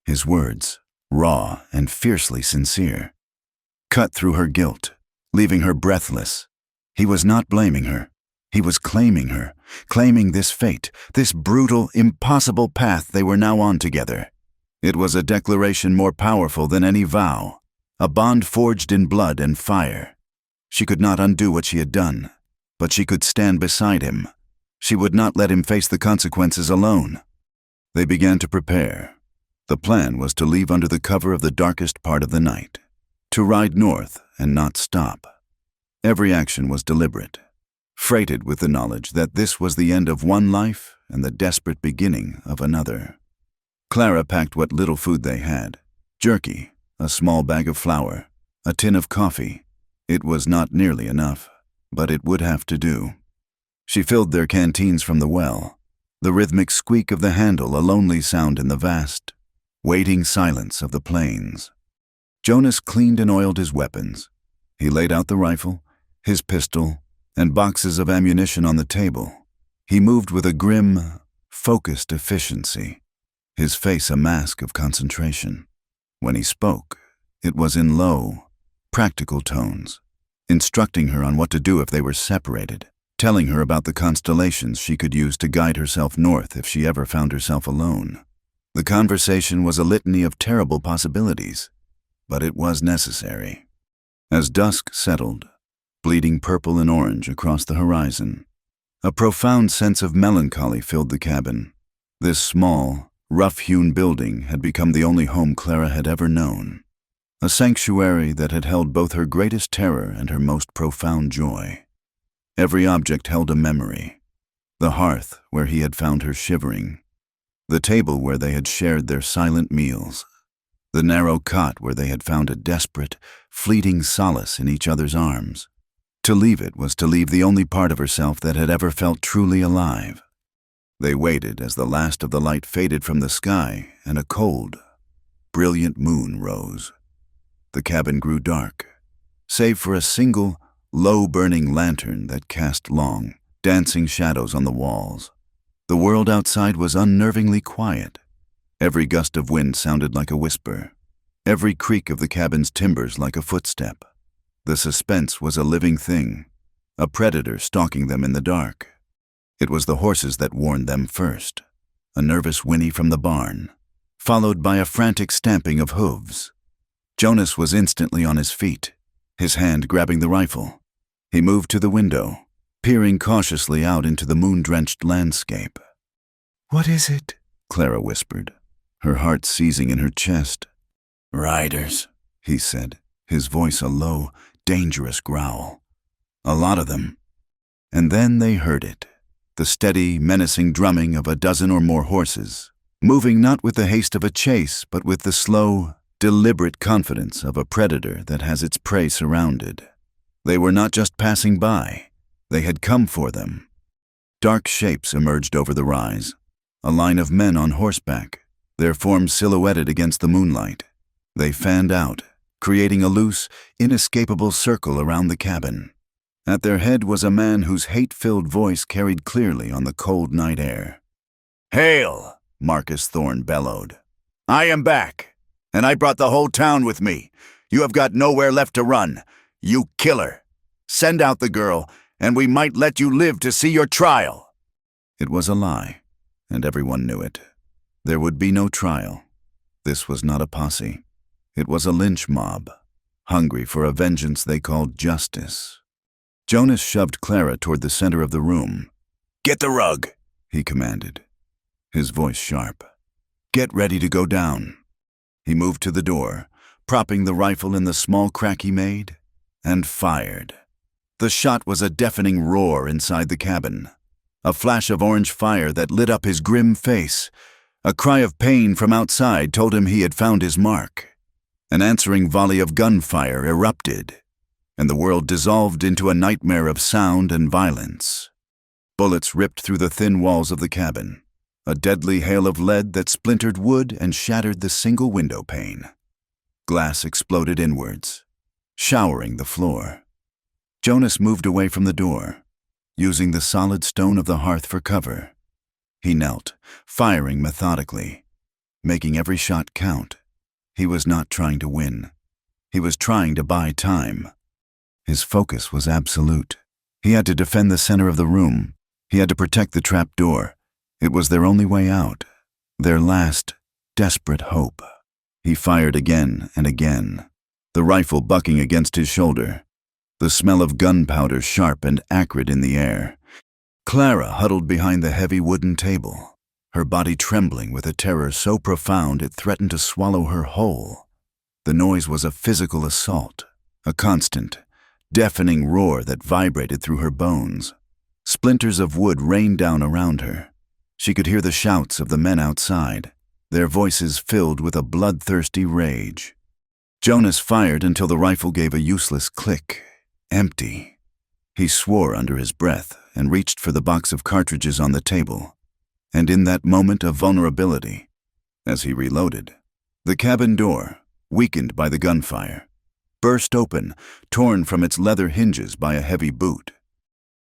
[SPEAKER 1] His words, raw and fiercely sincere, cut through her guilt, leaving her breathless. He was not blaming her. He was claiming her, claiming this fate, this brutal, impossible path they were now on together. It was a declaration more powerful than any vow, a bond forged in blood and fire. She could not undo what she had done, but she could stand beside him. She would not let him face the consequences alone. They began to prepare. The plan was to leave under the cover of the darkest part of the night, to ride north and not stop. Every action was deliberate, freighted with the knowledge that this was the end of one life and the desperate beginning of another. Clara packed what little food they had: jerky, a small bag of flour, a tin of coffee. It was not nearly enough, but it would have to do. She filled their canteens from the well, the rhythmic squeak of the handle a lonely sound in the vast, waiting silence of the plains. Jonas cleaned and oiled his weapons. He laid out the rifle, his pistol, and boxes of ammunition on the table. He moved with a grim, focused efficiency, his face a mask of concentration. When he spoke, it was in low, practical tones, instructing her on what to do if they were separated, telling her about the constellations she could use to guide herself north if she ever found herself alone. The conversation was a litany of terrible possibilities, but it was necessary. As dusk settled, bleeding purple and orange across the horizon, a profound sense of melancholy filled the cabin. This small, rough-hewn building had become the only home Clara had ever known, a sanctuary that had held both her greatest terror and her most profound joy. Every object held a memory: the hearth where he had found her shivering, the table where they had shared their silent meals, the narrow cot where they had found a desperate, fleeting solace in each other's arms. To leave it was to leave the only part of herself that had ever felt truly alive. They waited as the last of the light faded from the sky and a cold, brilliant moon rose. The cabin grew dark, save for a single, low-burning lantern that cast long, dancing shadows on the walls. The world outside was unnervingly quiet. Every gust of wind sounded like a whisper, every creak of the cabin's timbers like a footstep. The suspense was a living thing, a predator stalking them in the dark. It was the horses that warned them first, a nervous whinny from the barn, followed by a frantic stamping of hooves. Jonas was instantly on his feet, his hand grabbing the rifle. He moved to the window, peering cautiously out into the moon-drenched landscape. "What is it?" Clara whispered, her heart seizing in her chest. "Riders," he said, his voice a low, dangerous growl. "A lot of them." And then they heard it, the steady, menacing drumming of a dozen or more horses, moving not with the haste of a chase, but with the slow, deliberate confidence of a predator that has its prey surrounded. They were not just passing by, they had come for them. Dark shapes emerged over the rise, a line of men on horseback, their forms silhouetted against the moonlight. They fanned out, creating a loose, inescapable circle around the cabin. At their head was a man whose hate-filled voice carried clearly on the cold night air. "Hail!" Marcus Thorne bellowed. "I am back, and I brought the whole town with me. You have got nowhere left to run. You killer! Send out the girl, and we might let you live to see your trial." It was a lie, and everyone knew it. There would be no trial. This was not a posse. It was a lynch mob, hungry for a vengeance they called justice. Jonas shoved Clara toward the center of the room. "Get the rug," he commanded, his voice sharp. "Get ready to go down." He moved to the door, propping the rifle in the small crack he made, and fired. The shot was a deafening roar inside the cabin, a flash of orange fire that lit up his grim face. A cry of pain from outside told him he had found his mark. An answering volley of gunfire erupted, and the world dissolved into a nightmare of sound and violence. Bullets ripped through the thin walls of the cabin, a deadly hail of lead that splintered wood and shattered the single window pane. Glass exploded inwards, showering the floor. Jonas moved away from the door, using the solid stone of the hearth for cover. He knelt, firing methodically, making every shot count. He was not trying to win. He was trying to buy time. His focus was absolute. He had to defend the center of the room. He had to protect the trap door. It was their only way out, their last, desperate hope. He fired again and again, the rifle bucking against his shoulder, the smell of gunpowder sharp and acrid in the air. Clara huddled behind the heavy wooden table, her body trembling with a terror so profound it threatened to swallow her whole. The noise was a physical assault, a constant, deafening roar that vibrated through her bones. Splinters of wood rained down around her. She could hear the shouts of the men outside, their voices filled with a bloodthirsty rage. Jonas fired until the rifle gave a useless click. Empty. He swore under his breath and reached for the box of cartridges on the table. And in that moment of vulnerability, as he reloaded, the cabin door, weakened by the gunfire, burst open, torn from its leather hinges by a heavy boot.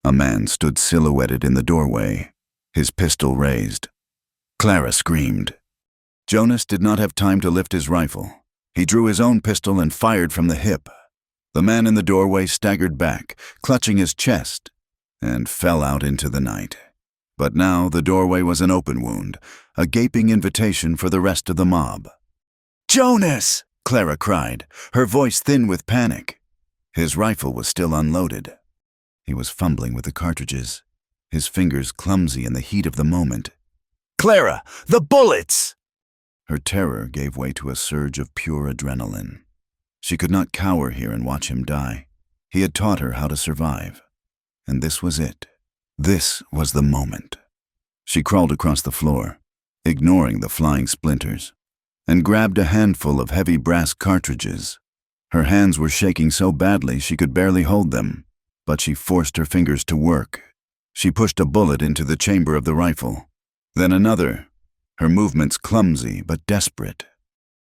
[SPEAKER 1] A man stood silhouetted in the doorway, his pistol raised. Clara screamed. Jonas did not have time to lift his rifle. He drew his own pistol and fired from the hip. The man in the doorway staggered back, clutching his chest, and fell out into the night. But now the doorway was an open wound, a gaping invitation for the rest of the mob. "Jonas!" Clara cried, her voice thin with panic. His rifle was still unloaded. He was fumbling with the cartridges, his fingers clumsy in the heat of the moment. "Clara, the bullets!" Her terror gave way to a surge of pure adrenaline. She could not cower here and watch him die. He had taught her how to survive. And this was it. This was the moment. She crawled across the floor, ignoring the flying splinters, and grabbed a handful of heavy brass cartridges. Her hands were shaking so badly she could barely hold them, but she forced her fingers to work. She pushed a bullet into the chamber of the rifle, then another, her movements clumsy but desperate.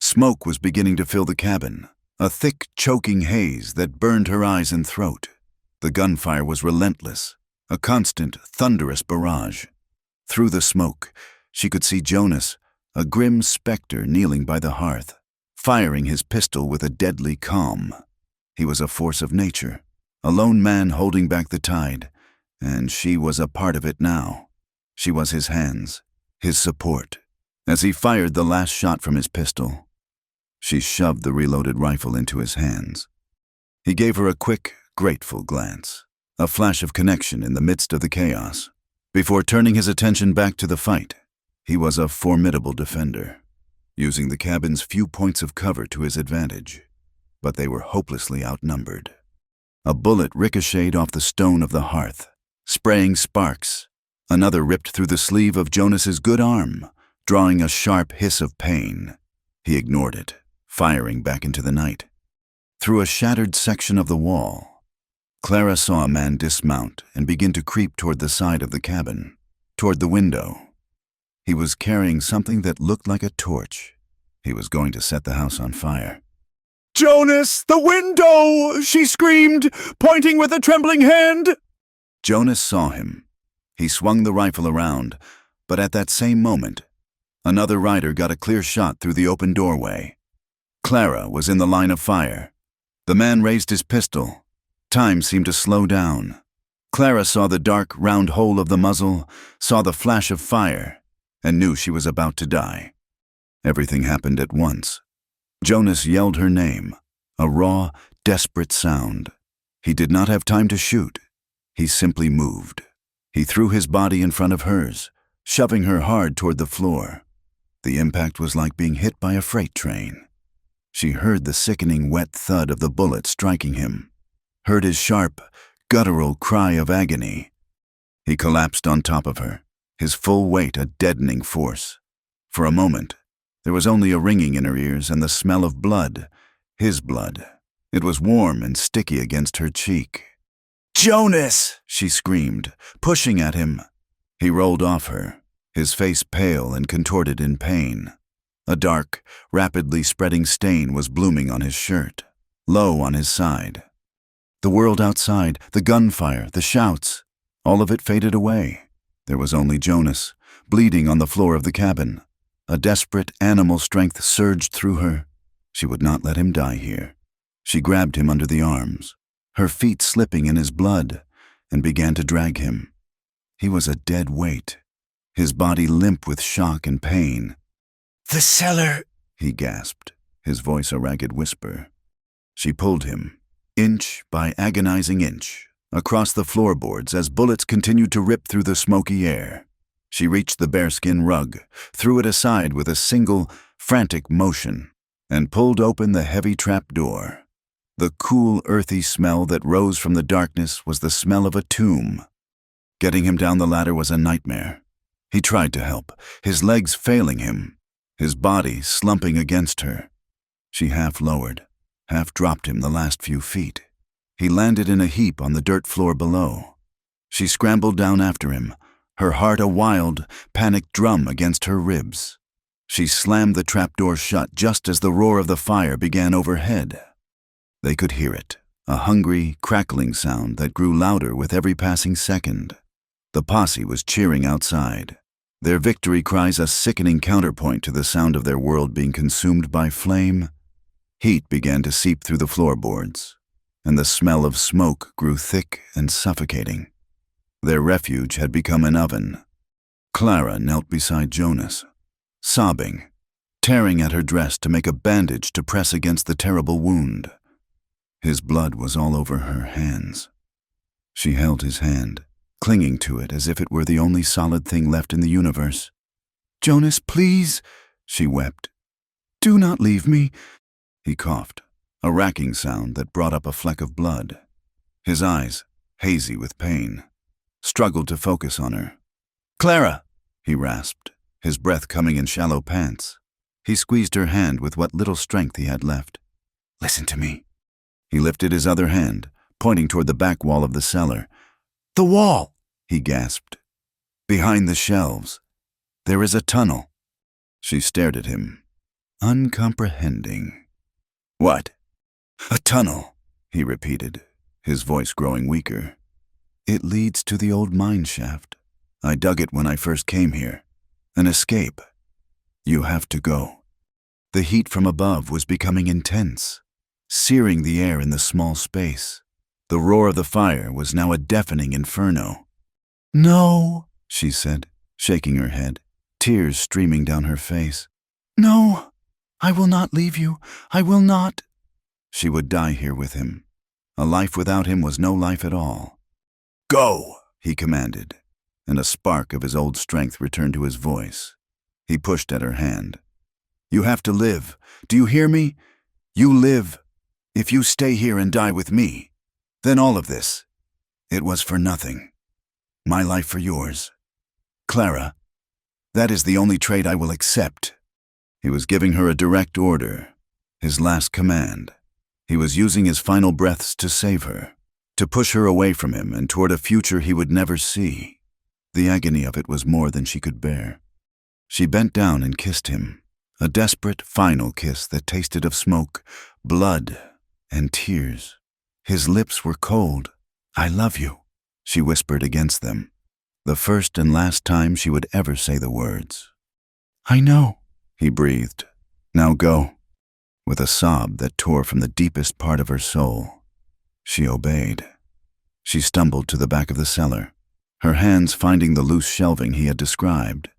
[SPEAKER 1] Smoke was beginning to fill the cabin, a thick, choking haze that burned her eyes and throat. The gunfire was relentless, a constant, thunderous barrage. Through the smoke, she could see Jonas, a grim specter kneeling by the hearth, firing his pistol with a deadly calm. He was a force of nature, a lone man holding back the tide, and she was a part of it now. She was his hands, his support. As he fired the last shot from his pistol, she shoved the reloaded rifle into his hands. He gave her a quick, grateful glance, a flash of connection in the midst of the chaos. Before turning his attention back to the fight, he was a formidable defender, using the cabin's few points of cover to his advantage. But they were hopelessly outnumbered. A bullet ricocheted off the stone of the hearth, spraying sparks. Another ripped through the sleeve of Jonas's good arm, drawing a sharp hiss of pain. He ignored it, firing back into the night. Through a shattered section of the wall, Clara saw a man dismount and begin to creep toward the side of the cabin, toward the window. He was carrying something that looked like a torch. He was going to set the house on fire. "Jonas, the window!" she screamed, pointing with a trembling hand. Jonas saw him. He swung the rifle around, but at that same moment, another rider got a clear shot through the open doorway. Clara was in the line of fire. The man raised his pistol. Time seemed to slow down. Clara saw the dark, round hole of the muzzle, saw the flash of fire, and knew she was about to die. Everything happened at once. Jonas yelled her name, a raw, desperate sound. He did not have time to shoot. He simply moved. He threw his body in front of hers, shoving her hard toward the floor. The impact was like being hit by a freight train. She heard the sickening wet thud of the bullet striking him, heard his sharp, guttural cry of agony. He collapsed on top of her, his full weight a deadening force. For a moment, there was only a ringing in her ears and the smell of blood, his blood. It was warm and sticky against her cheek. "Jonas!" she screamed, pushing at him. He rolled off her, his face pale and contorted in pain. A dark, rapidly spreading stain was blooming on his shirt, low on his side. The world outside, the gunfire, the shouts, all of it faded away. There was only Jonas, bleeding on the floor of the cabin. A desperate animal strength surged through her. She would not let him die here. She grabbed him under the arms, her feet slipping in his blood, and began to drag him. He was a dead weight, his body limp with shock and pain. "The cellar," he gasped, his voice a ragged whisper. She pulled him, inch by agonizing inch, across the floorboards as bullets continued to rip through the smoky air. She reached the bearskin rug, threw it aside with a single, frantic motion, and pulled open the heavy trap door. The cool, earthy smell that rose from the darkness was the smell of a tomb. Getting him down the ladder was a nightmare. He tried to help, his legs failing him, his body slumping against her. She half lowered, half dropped him the last few feet. He landed in a heap on the dirt floor below. She scrambled down after him, her heart a wild, panicked drum against her ribs. She slammed the trapdoor shut just as the roar of the fire began overhead. They could hear it, a hungry, crackling sound that grew louder with every passing second. The posse was cheering outside, their victory cries a sickening counterpoint to the sound of their world being consumed by flame. Heat began to seep through the floorboards, and the smell of smoke grew thick and suffocating. Their refuge had become an oven. Clara knelt beside Jonas, sobbing, tearing at her dress to make a bandage to press against the terrible wound. His blood was all over her hands. She held his hand, clinging to it as if it were the only solid thing left in the universe. "Jonas, please," she wept. "Do not leave me." He coughed, a racking sound that brought up a fleck of blood. His eyes, hazy with pain, struggled to focus on her. "Clara," he rasped, his breath coming in shallow pants. He squeezed her hand with what little strength he had left. "Listen to me." He lifted his other hand, pointing toward the back wall of the cellar. "The wall," he gasped. "Behind the shelves. There is a tunnel." She stared at him, uncomprehending. "What?" "A tunnel," he repeated, his voice growing weaker. "It leads to the old mine shaft. I dug it when I first came here. An escape. You have to go." The heat from above was becoming intense, searing the air in the small space. The roar of the fire was now a deafening inferno. "No," she said, shaking her head, tears streaming down her face. "No, I will not leave you. I will not." She would die here with him. A life without him was no life at all. "Go," he commanded, and a spark of his old strength returned to his voice. He pushed at her hand. "You have to live. Do you hear me? You live. If you stay here and die with me, then all of this, it was for nothing. My life for yours. Clara, that is the only trade I will accept." He was giving her a direct order, his last command. He was using his final breaths to save her, to push her away from him and toward a future he would never see. The agony of it was more than she could bear. She bent down and kissed him, A desperate, final kiss that tasted of smoke, blood, and tears. His lips were cold. "I love you," she whispered against them. The first and last time she would ever say the words. "I know," he breathed. "Now go." With a sob that tore from the deepest part of her soul, she obeyed. She stumbled to the back of the cellar, her hands finding the loose shelving he had described.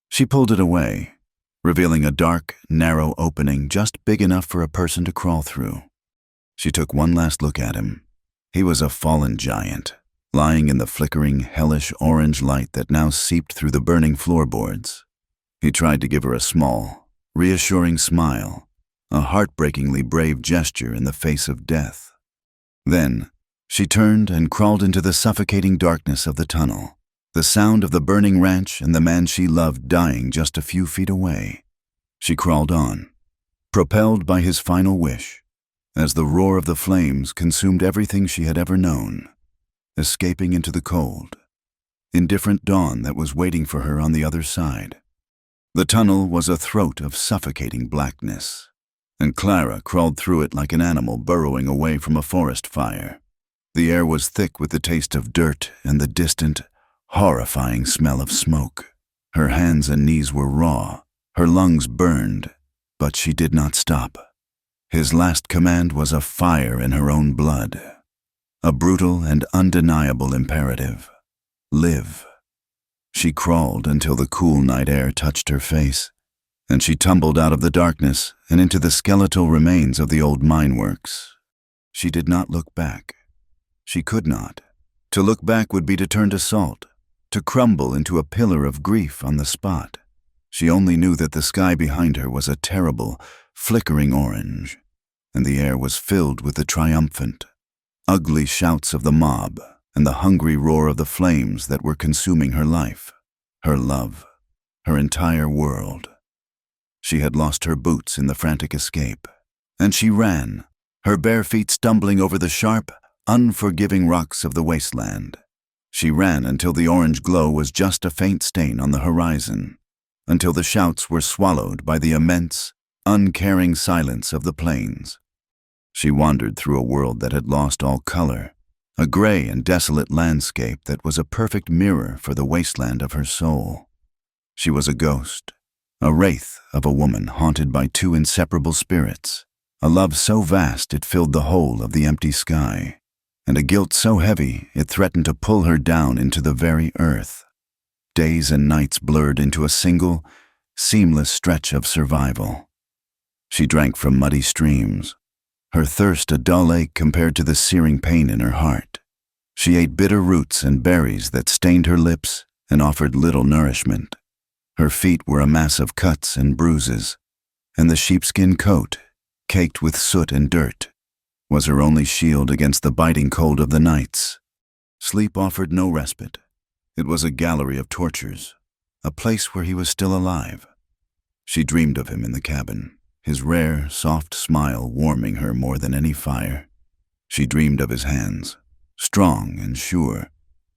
[SPEAKER 1] She pulled it away, revealing a dark, narrow opening just big enough for a person to crawl through. She took one last look at him. He was a fallen giant, lying in the flickering, hellish orange light that now seeped through the burning floorboards. He tried to give her a small, reassuring smile, a heartbreakingly brave gesture in the face of death. Then, she turned and crawled into the suffocating darkness of the tunnel, the sound of the burning ranch and the man she loved dying just a few feet away. She crawled on, propelled by his final wish, as the roar of the flames consumed everything she had ever known, escaping into the cold, indifferent dawn that was waiting for her on the other side. The tunnel was a throat of suffocating blackness, and Clara crawled through it like an animal burrowing away from a forest fire. The air was thick with the taste of dirt and the distant, horrifying smell of smoke. Her hands and knees were raw, her lungs burned, but she did not stop. His last command was a fire in her own blood, a brutal and undeniable imperative: live. She crawled until the cool night air touched her face, and she tumbled out of the darkness and into the skeletal remains of the old mine works. She did not look back. She could not. To look back would be to turn to salt, to crumble into a pillar of grief on the spot. She only knew that the sky behind her was a terrible, flickering orange, and the air was filled with the triumphant, ugly shouts of the mob and the hungry roar of the flames that were consuming her life, her love, her entire world. She had lost her boots in the frantic escape, and she ran, her bare feet stumbling over the sharp, unforgiving rocks of the wasteland. She ran until the orange glow was just a faint stain on the horizon, until the shouts were swallowed by the immense, uncaring silence of the plains. She wandered through a world that had lost all color, a gray and desolate landscape that was a perfect mirror for the wasteland of her soul. She was a ghost, a wraith of a woman haunted by two inseparable spirits, a love so vast it filled the whole of the empty sky, and a guilt so heavy it threatened to pull her down into the very earth. Days and nights blurred into a single, seamless stretch of survival. She drank from muddy streams, her thirst a dull ache compared to the searing pain in her heart. She ate bitter roots and berries that stained her lips and offered little nourishment. Her feet were a mass of cuts and bruises, and the sheepskin coat, caked with soot and dirt, was her only shield against the biting cold of the nights. Sleep offered no respite. It was a gallery of tortures, a place where he was still alive. She dreamed of him in the cabin, his rare, soft smile warming her more than any fire. She dreamed of his hands, strong and sure,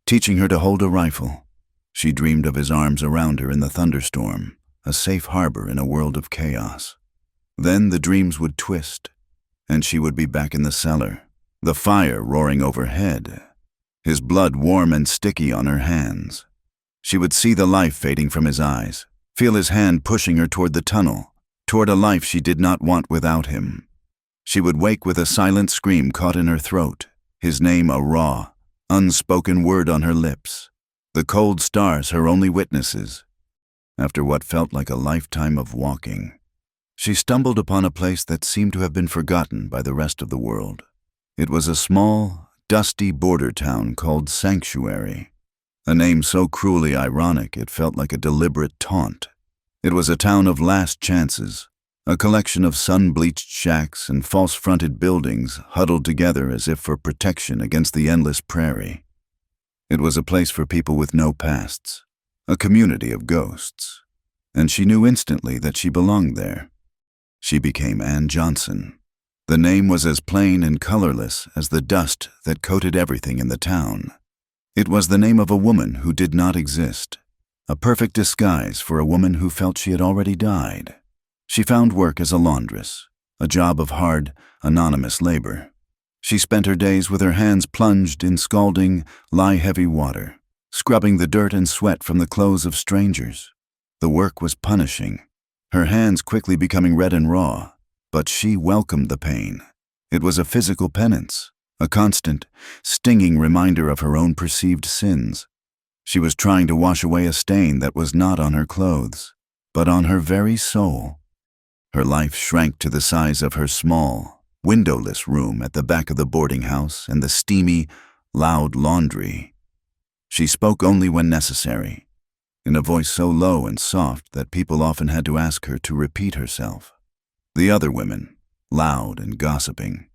[SPEAKER 1] teaching her to hold a rifle. She dreamed of his arms around her in the thunderstorm, a safe harbor in a world of chaos. Then the dreams would twist, and she would be back in the cellar, the fire roaring overhead, his blood warm and sticky on her hands. She would see the life fading from his eyes, feel his hand pushing her toward the tunnel, toward a life she did not want without him. She would wake with a silent scream caught in her throat, his name a raw, unspoken word on her lips, the cold stars her only witnesses. After what felt like a lifetime of walking, she stumbled upon a place that seemed to have been forgotten by the rest of the world. It was a small, dusty border town called Sanctuary, a name so cruelly ironic it felt like a deliberate taunt. It was a town of last chances, a collection of sun-bleached shacks and false-fronted buildings huddled together as if for protection against the endless prairie. It was a place for people with no pasts, a community of ghosts, and she knew instantly that she belonged there. She became Ann Johnson. The name was as plain and colorless as the dust that coated everything in the town. It was the name of a woman who did not exist, a perfect disguise for a woman who felt she had already died. She found work as a laundress, a job of hard, anonymous labor. She spent her days with her hands plunged in scalding, lie-heavy water, scrubbing the dirt and sweat from the clothes of strangers. The work was punishing, her hands quickly becoming red and raw, but she welcomed the pain. It was a physical penance, a constant, stinging reminder of her own perceived sins. She was trying to wash away a stain that was not on her clothes, but on her very soul. Her life shrank to the size of her small, windowless room at the back of the boarding house and the steamy, loud laundry. She spoke only when necessary, in a voice so low and soft that people often had to ask her to repeat herself. The other women, loud and gossiping,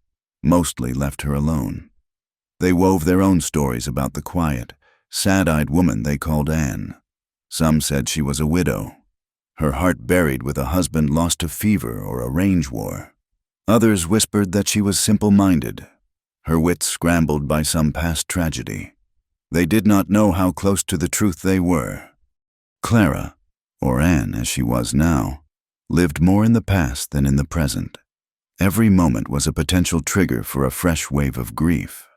[SPEAKER 1] mostly left her alone. They wove their own stories about the quiet, sad-eyed woman they called Anne. Some said she was a widow, her heart buried with a husband lost to fever or a range war. Others whispered that she was simple-minded, her wits scrambled by some past tragedy. They did not know how close to the truth they were. Clara, or Anne as she was now, lived more in the past than in the present. Every moment was a potential trigger for a fresh wave of grief.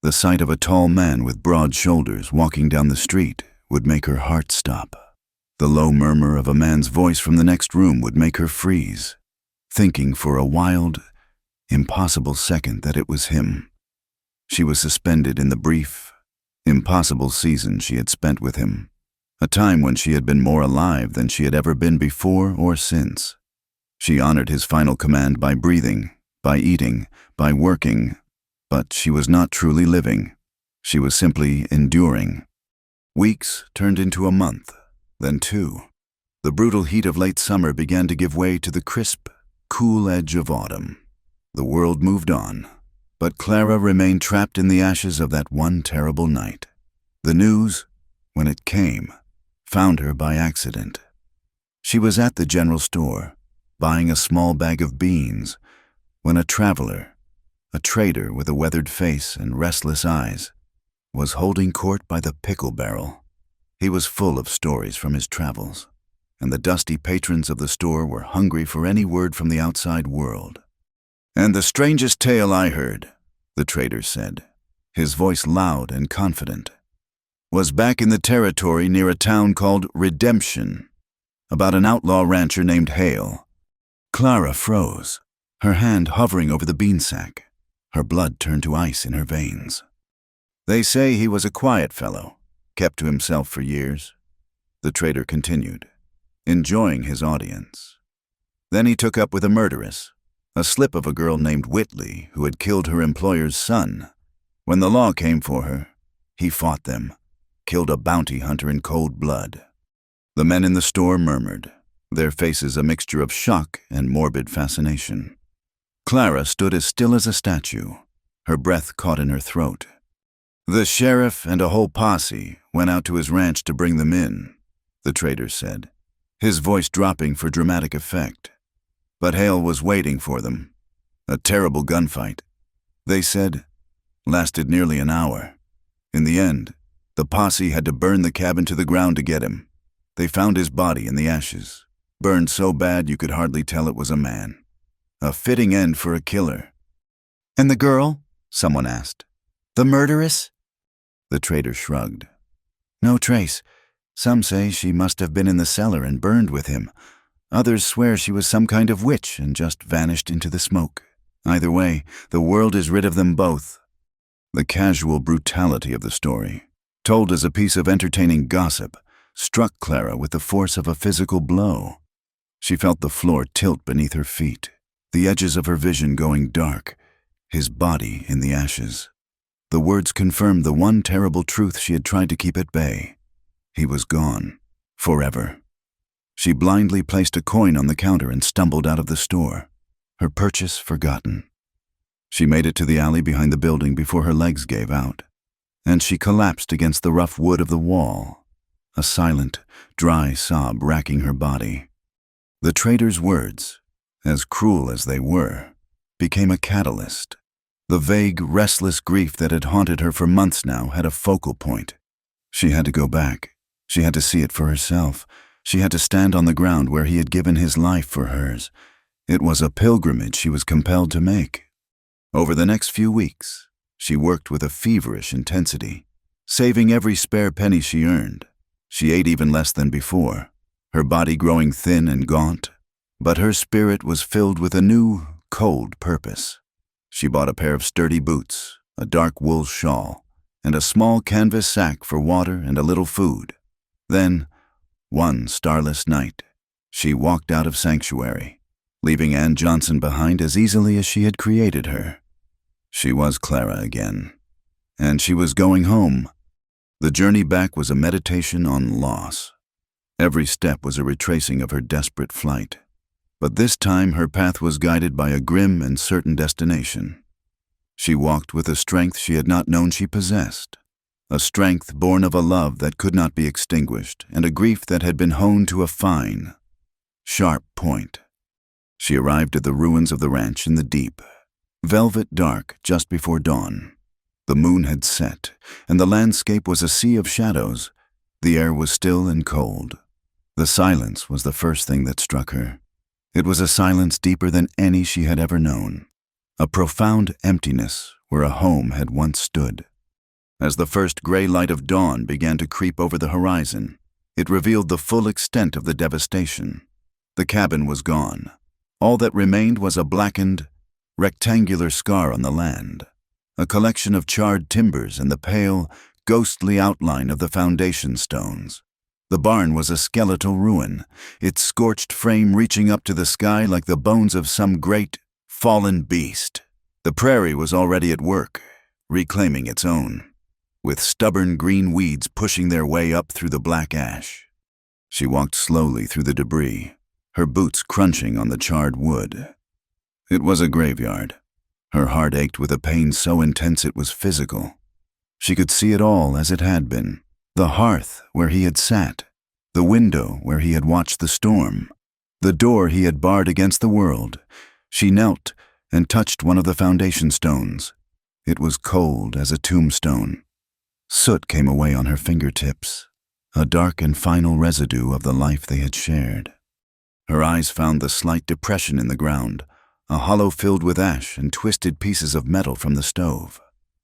[SPEAKER 1] The sight of a tall man with broad shoulders walking down the street would make her heart stop. The low murmur of a man's voice from the next room would make her freeze, thinking for a wild, impossible second that it was him. She was suspended in the brief, impossible season she had spent with him, a time when she had been more alive than she had ever been before or since. She honored his final command by breathing, by eating, by working, but she was not truly living. She was simply enduring. Weeks turned into a month, then 2. The brutal heat of late summer began to give way to the crisp, cool edge of autumn. The world moved on, but Clara remained trapped in the ashes of that one terrible night. The news, when it came, found her by accident. She was at the general store, buying a small bag of beans, when a traveler, a trader with a weathered face and restless eyes, was holding court by the pickle barrel. He was full of stories from his travels, and the dusty patrons of the store were hungry for any word from the outside world. "And the strangest tale I heard," the trader said, his voice loud and confident, "was back in the territory near a town called Redemption, about an outlaw rancher named Hale." Clara froze, her hand hovering over the bean sack. Her blood turned to ice in her veins. "They say he was a quiet fellow, kept to himself for years," the trader continued, enjoying his audience. "Then he took up with a murderess, a slip of a girl named Whitley who had killed her employer's son. When the law came for her, he fought them, killed a bounty hunter in cold blood." The men in the store murmured, their faces a mixture of shock and morbid fascination. Clara stood as still as a statue, her breath caught in her throat. "The sheriff and a whole posse went out to his ranch to bring them in," the trader said, his voice dropping for dramatic effect. "But Hale was waiting for them. A terrible gunfight, they said, lasted nearly an hour. In the end, the posse had to burn the cabin to the ground to get him. They found his body in the ashes, burned so bad you could hardly tell it was a man. A fitting end for a killer." "And the girl?" someone asked. "The murderess?" The trader shrugged. "No trace. Some say she must have been in the cellar and burned with him. Others swear she was some kind of witch and just vanished into the smoke. Either way, the world is rid of them both." The casual brutality of the story, told as a piece of entertaining gossip, struck Clara with the force of a physical blow. She felt the floor tilt beneath her feet, the edges of her vision going dark, his body in the ashes. The words confirmed the one terrible truth she had tried to keep at bay. He was gone, forever. She blindly placed a coin on the counter and stumbled out of the store, her purchase forgotten. She made it to the alley behind the building before her legs gave out, and she collapsed against the rough wood of the wall, a silent, dry sob racking her body. The trader's words, as cruel as they were, became a catalyst. The vague, restless grief that had haunted her for months now had a focal point. She had to go back. She had to see it for herself. She had to stand on the ground where he had given his life for hers. It was a pilgrimage she was compelled to make. Over the next few weeks, she worked with a feverish intensity, saving every spare penny she earned. She ate even less than before, her body growing thin and gaunt, but her spirit was filled with a new, cold purpose. She bought a pair of sturdy boots, a dark wool shawl, and a small canvas sack for water and a little food. Then, one starless night, she walked out of sanctuary, leaving Ann Johnson behind as easily as she had created her. She was Clara again, and she was going home. The journey back was a meditation on loss. Every step was a retracing of her desperate flight, but this time her path was guided by a grim and certain destination. She walked with a strength she had not known she possessed, a strength born of a love that could not be extinguished and a grief that had been honed to a fine, sharp point. She arrived at the ruins of the ranch in the deep, velvet dark just before dawn. The moon had set, and the landscape was a sea of shadows. The air was still and cold. The silence was the first thing that struck her. It was a silence deeper than any she had ever known, a profound emptiness where a home had once stood. As the first gray light of dawn began to creep over the horizon, it revealed the full extent of the devastation. The cabin was gone. All that remained was a blackened, rectangular scar on the land, a collection of charred timbers and the pale, ghostly outline of the foundation stones. The barn was a skeletal ruin, its scorched frame reaching up to the sky like the bones of some great, fallen beast. The prairie was already at work, reclaiming its own, with stubborn green weeds pushing their way up through the black ash. She walked slowly through the debris, her boots crunching on the charred wood. It was a graveyard. Her heart ached with a pain so intense it was physical. She could see it all as it had been. The hearth where he had sat, the window where he had watched the storm, the door he had barred against the world. She knelt and touched one of the foundation stones. It was cold as a tombstone. Soot came away on her fingertips, a dark and final residue of the life they had shared. Her eyes found the slight depression in the ground, a hollow filled with ash and twisted pieces of metal from the stove.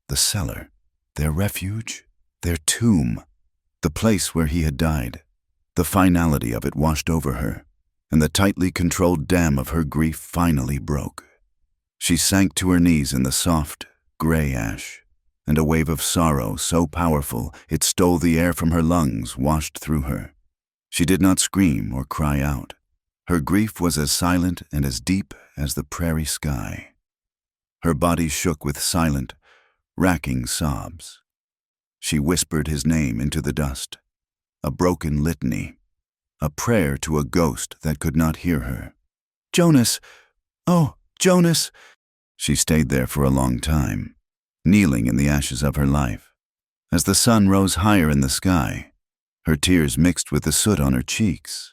[SPEAKER 1] The cellar, their refuge, their tomb, the place where he had died. The finality of it washed over her, and the tightly controlled dam of her grief finally broke. She sank to her knees in the soft, gray ash, and a wave of sorrow so powerful it stole the air from her lungs washed through her. She did not scream or cry out. Her grief was as silent and as deep as the prairie sky. Her body shook with silent, racking sobs. She whispered his name into the dust, a broken litany, a prayer to a ghost that could not hear her. "Jonas! Oh, Jonas!" She stayed there for a long time, kneeling in the ashes of her life. As the sun rose higher in the sky, her tears mixed with the soot on her cheeks.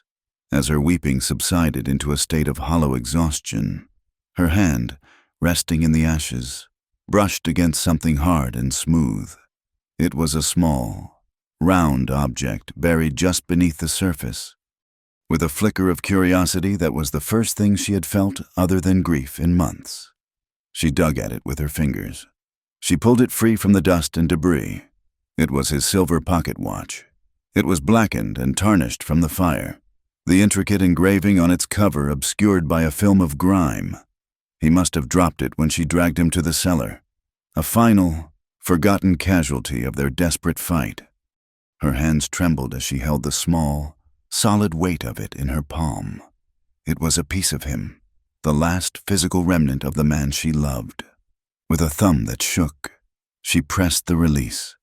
[SPEAKER 1] As her weeping subsided into a state of hollow exhaustion, her hand, resting in the ashes, brushed against something hard and smooth. It was a small, round object buried just beneath the surface. With a flicker of curiosity that was the first thing she had felt other than grief in months, she dug at it with her fingers. She pulled it free from the dust and debris. It was his silver pocket watch. It was blackened and tarnished from the fire, the intricate engraving on its cover obscured by a film of grime. He must have dropped it when she dragged him to the cellar, a final, forgotten casualty of their desperate fight. Her hands trembled as she held the small, solid weight of it in her palm. It was a piece of him, the last physical remnant of the man she loved. With a thumb that shook, she pressed the release,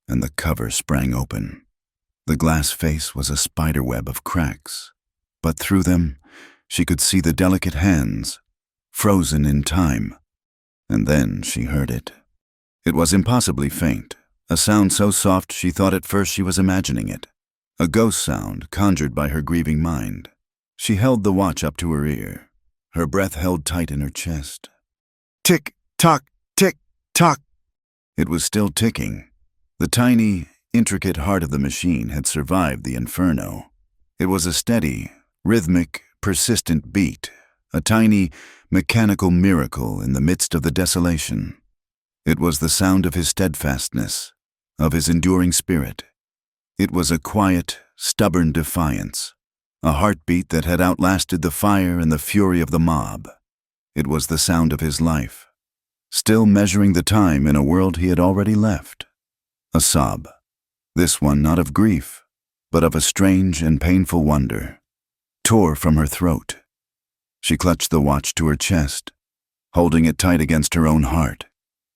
[SPEAKER 1] and the cover sprang open. The glass face was a spiderweb of cracks, but through them she could see the delicate hands, frozen in time. And then she heard it. It was impossibly faint, a sound so soft she thought at first she was imagining it, a ghost sound conjured by her grieving mind. She held the watch up to her ear, her breath held tight in her chest. Tick-tock, tick-tock. It was still ticking. The tiny, intricate heart of the machine had survived the inferno. It was a steady, rhythmic, persistent beat, a tiny, mechanical miracle in the midst of the desolation. It was the sound of his steadfastness, of his enduring spirit. It was a quiet, stubborn defiance, a heartbeat that had outlasted the fire and the fury of the mob. It was the sound of his life, still measuring the time in a world he had already left. A sob, this one not of grief, but of a strange and painful wonder, tore from her throat. She clutched the watch to her chest, holding it tight against her own heart,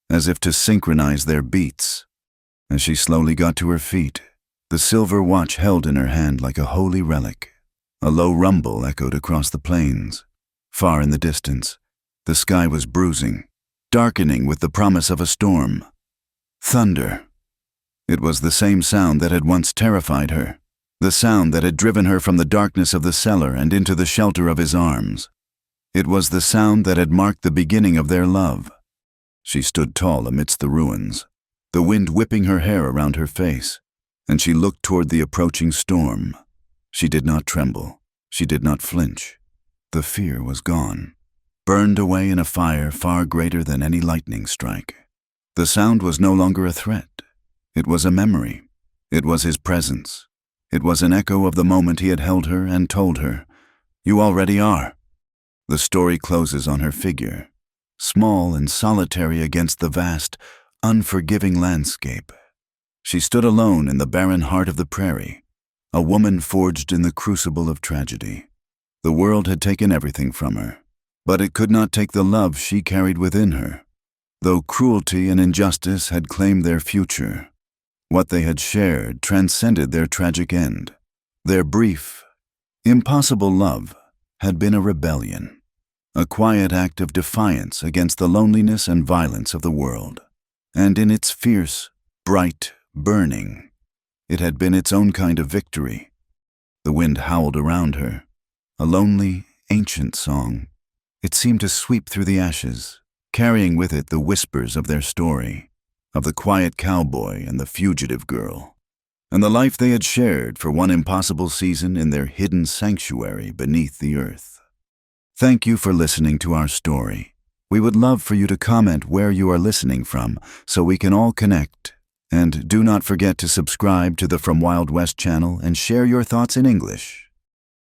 [SPEAKER 1] as if to synchronize their beats. As she slowly got to her feet, the silver watch held in her hand like a holy relic. A low rumble echoed across the plains. Far in the distance, the sky was bruising, darkening with the promise of a storm. Thunder. It was the same sound that had once terrified her, the sound that had driven her from the darkness of the cellar and into the shelter of his arms. It was the sound that had marked the beginning of their love. She stood tall amidst the ruins, the wind whipping her hair around her face, and she looked toward the approaching storm. She did not tremble. She did not flinch. The fear was gone, burned away in a fire far greater than any lightning strike. The sound was no longer a threat. It was a memory. It was his presence. It was an echo of the moment he had held her and told her, "You already are." The story closes on her figure, small and solitary against the vast, unforgiving landscape. She stood alone in the barren heart of the prairie, a woman forged in the crucible of tragedy. The world had taken everything from her, but it could not take the love she carried within her. Though cruelty and injustice had claimed their future, what they had shared transcended their tragic end. Their brief, impossible love had been a rebellion, a quiet act of defiance against the loneliness and violence of the world. And in its fierce, bright burning, it had been its own kind of victory. The wind howled around her, a lonely, ancient song. It seemed to sweep through the ashes, carrying with it the whispers of their story, of the quiet cowboy and the fugitive girl, and the life they had shared for one impossible season in their hidden sanctuary beneath the earth. Thank you for listening to our story. We would love for you to comment where you are listening from so we can all connect. And do not forget to subscribe to the From Wild West channel and share your thoughts in English.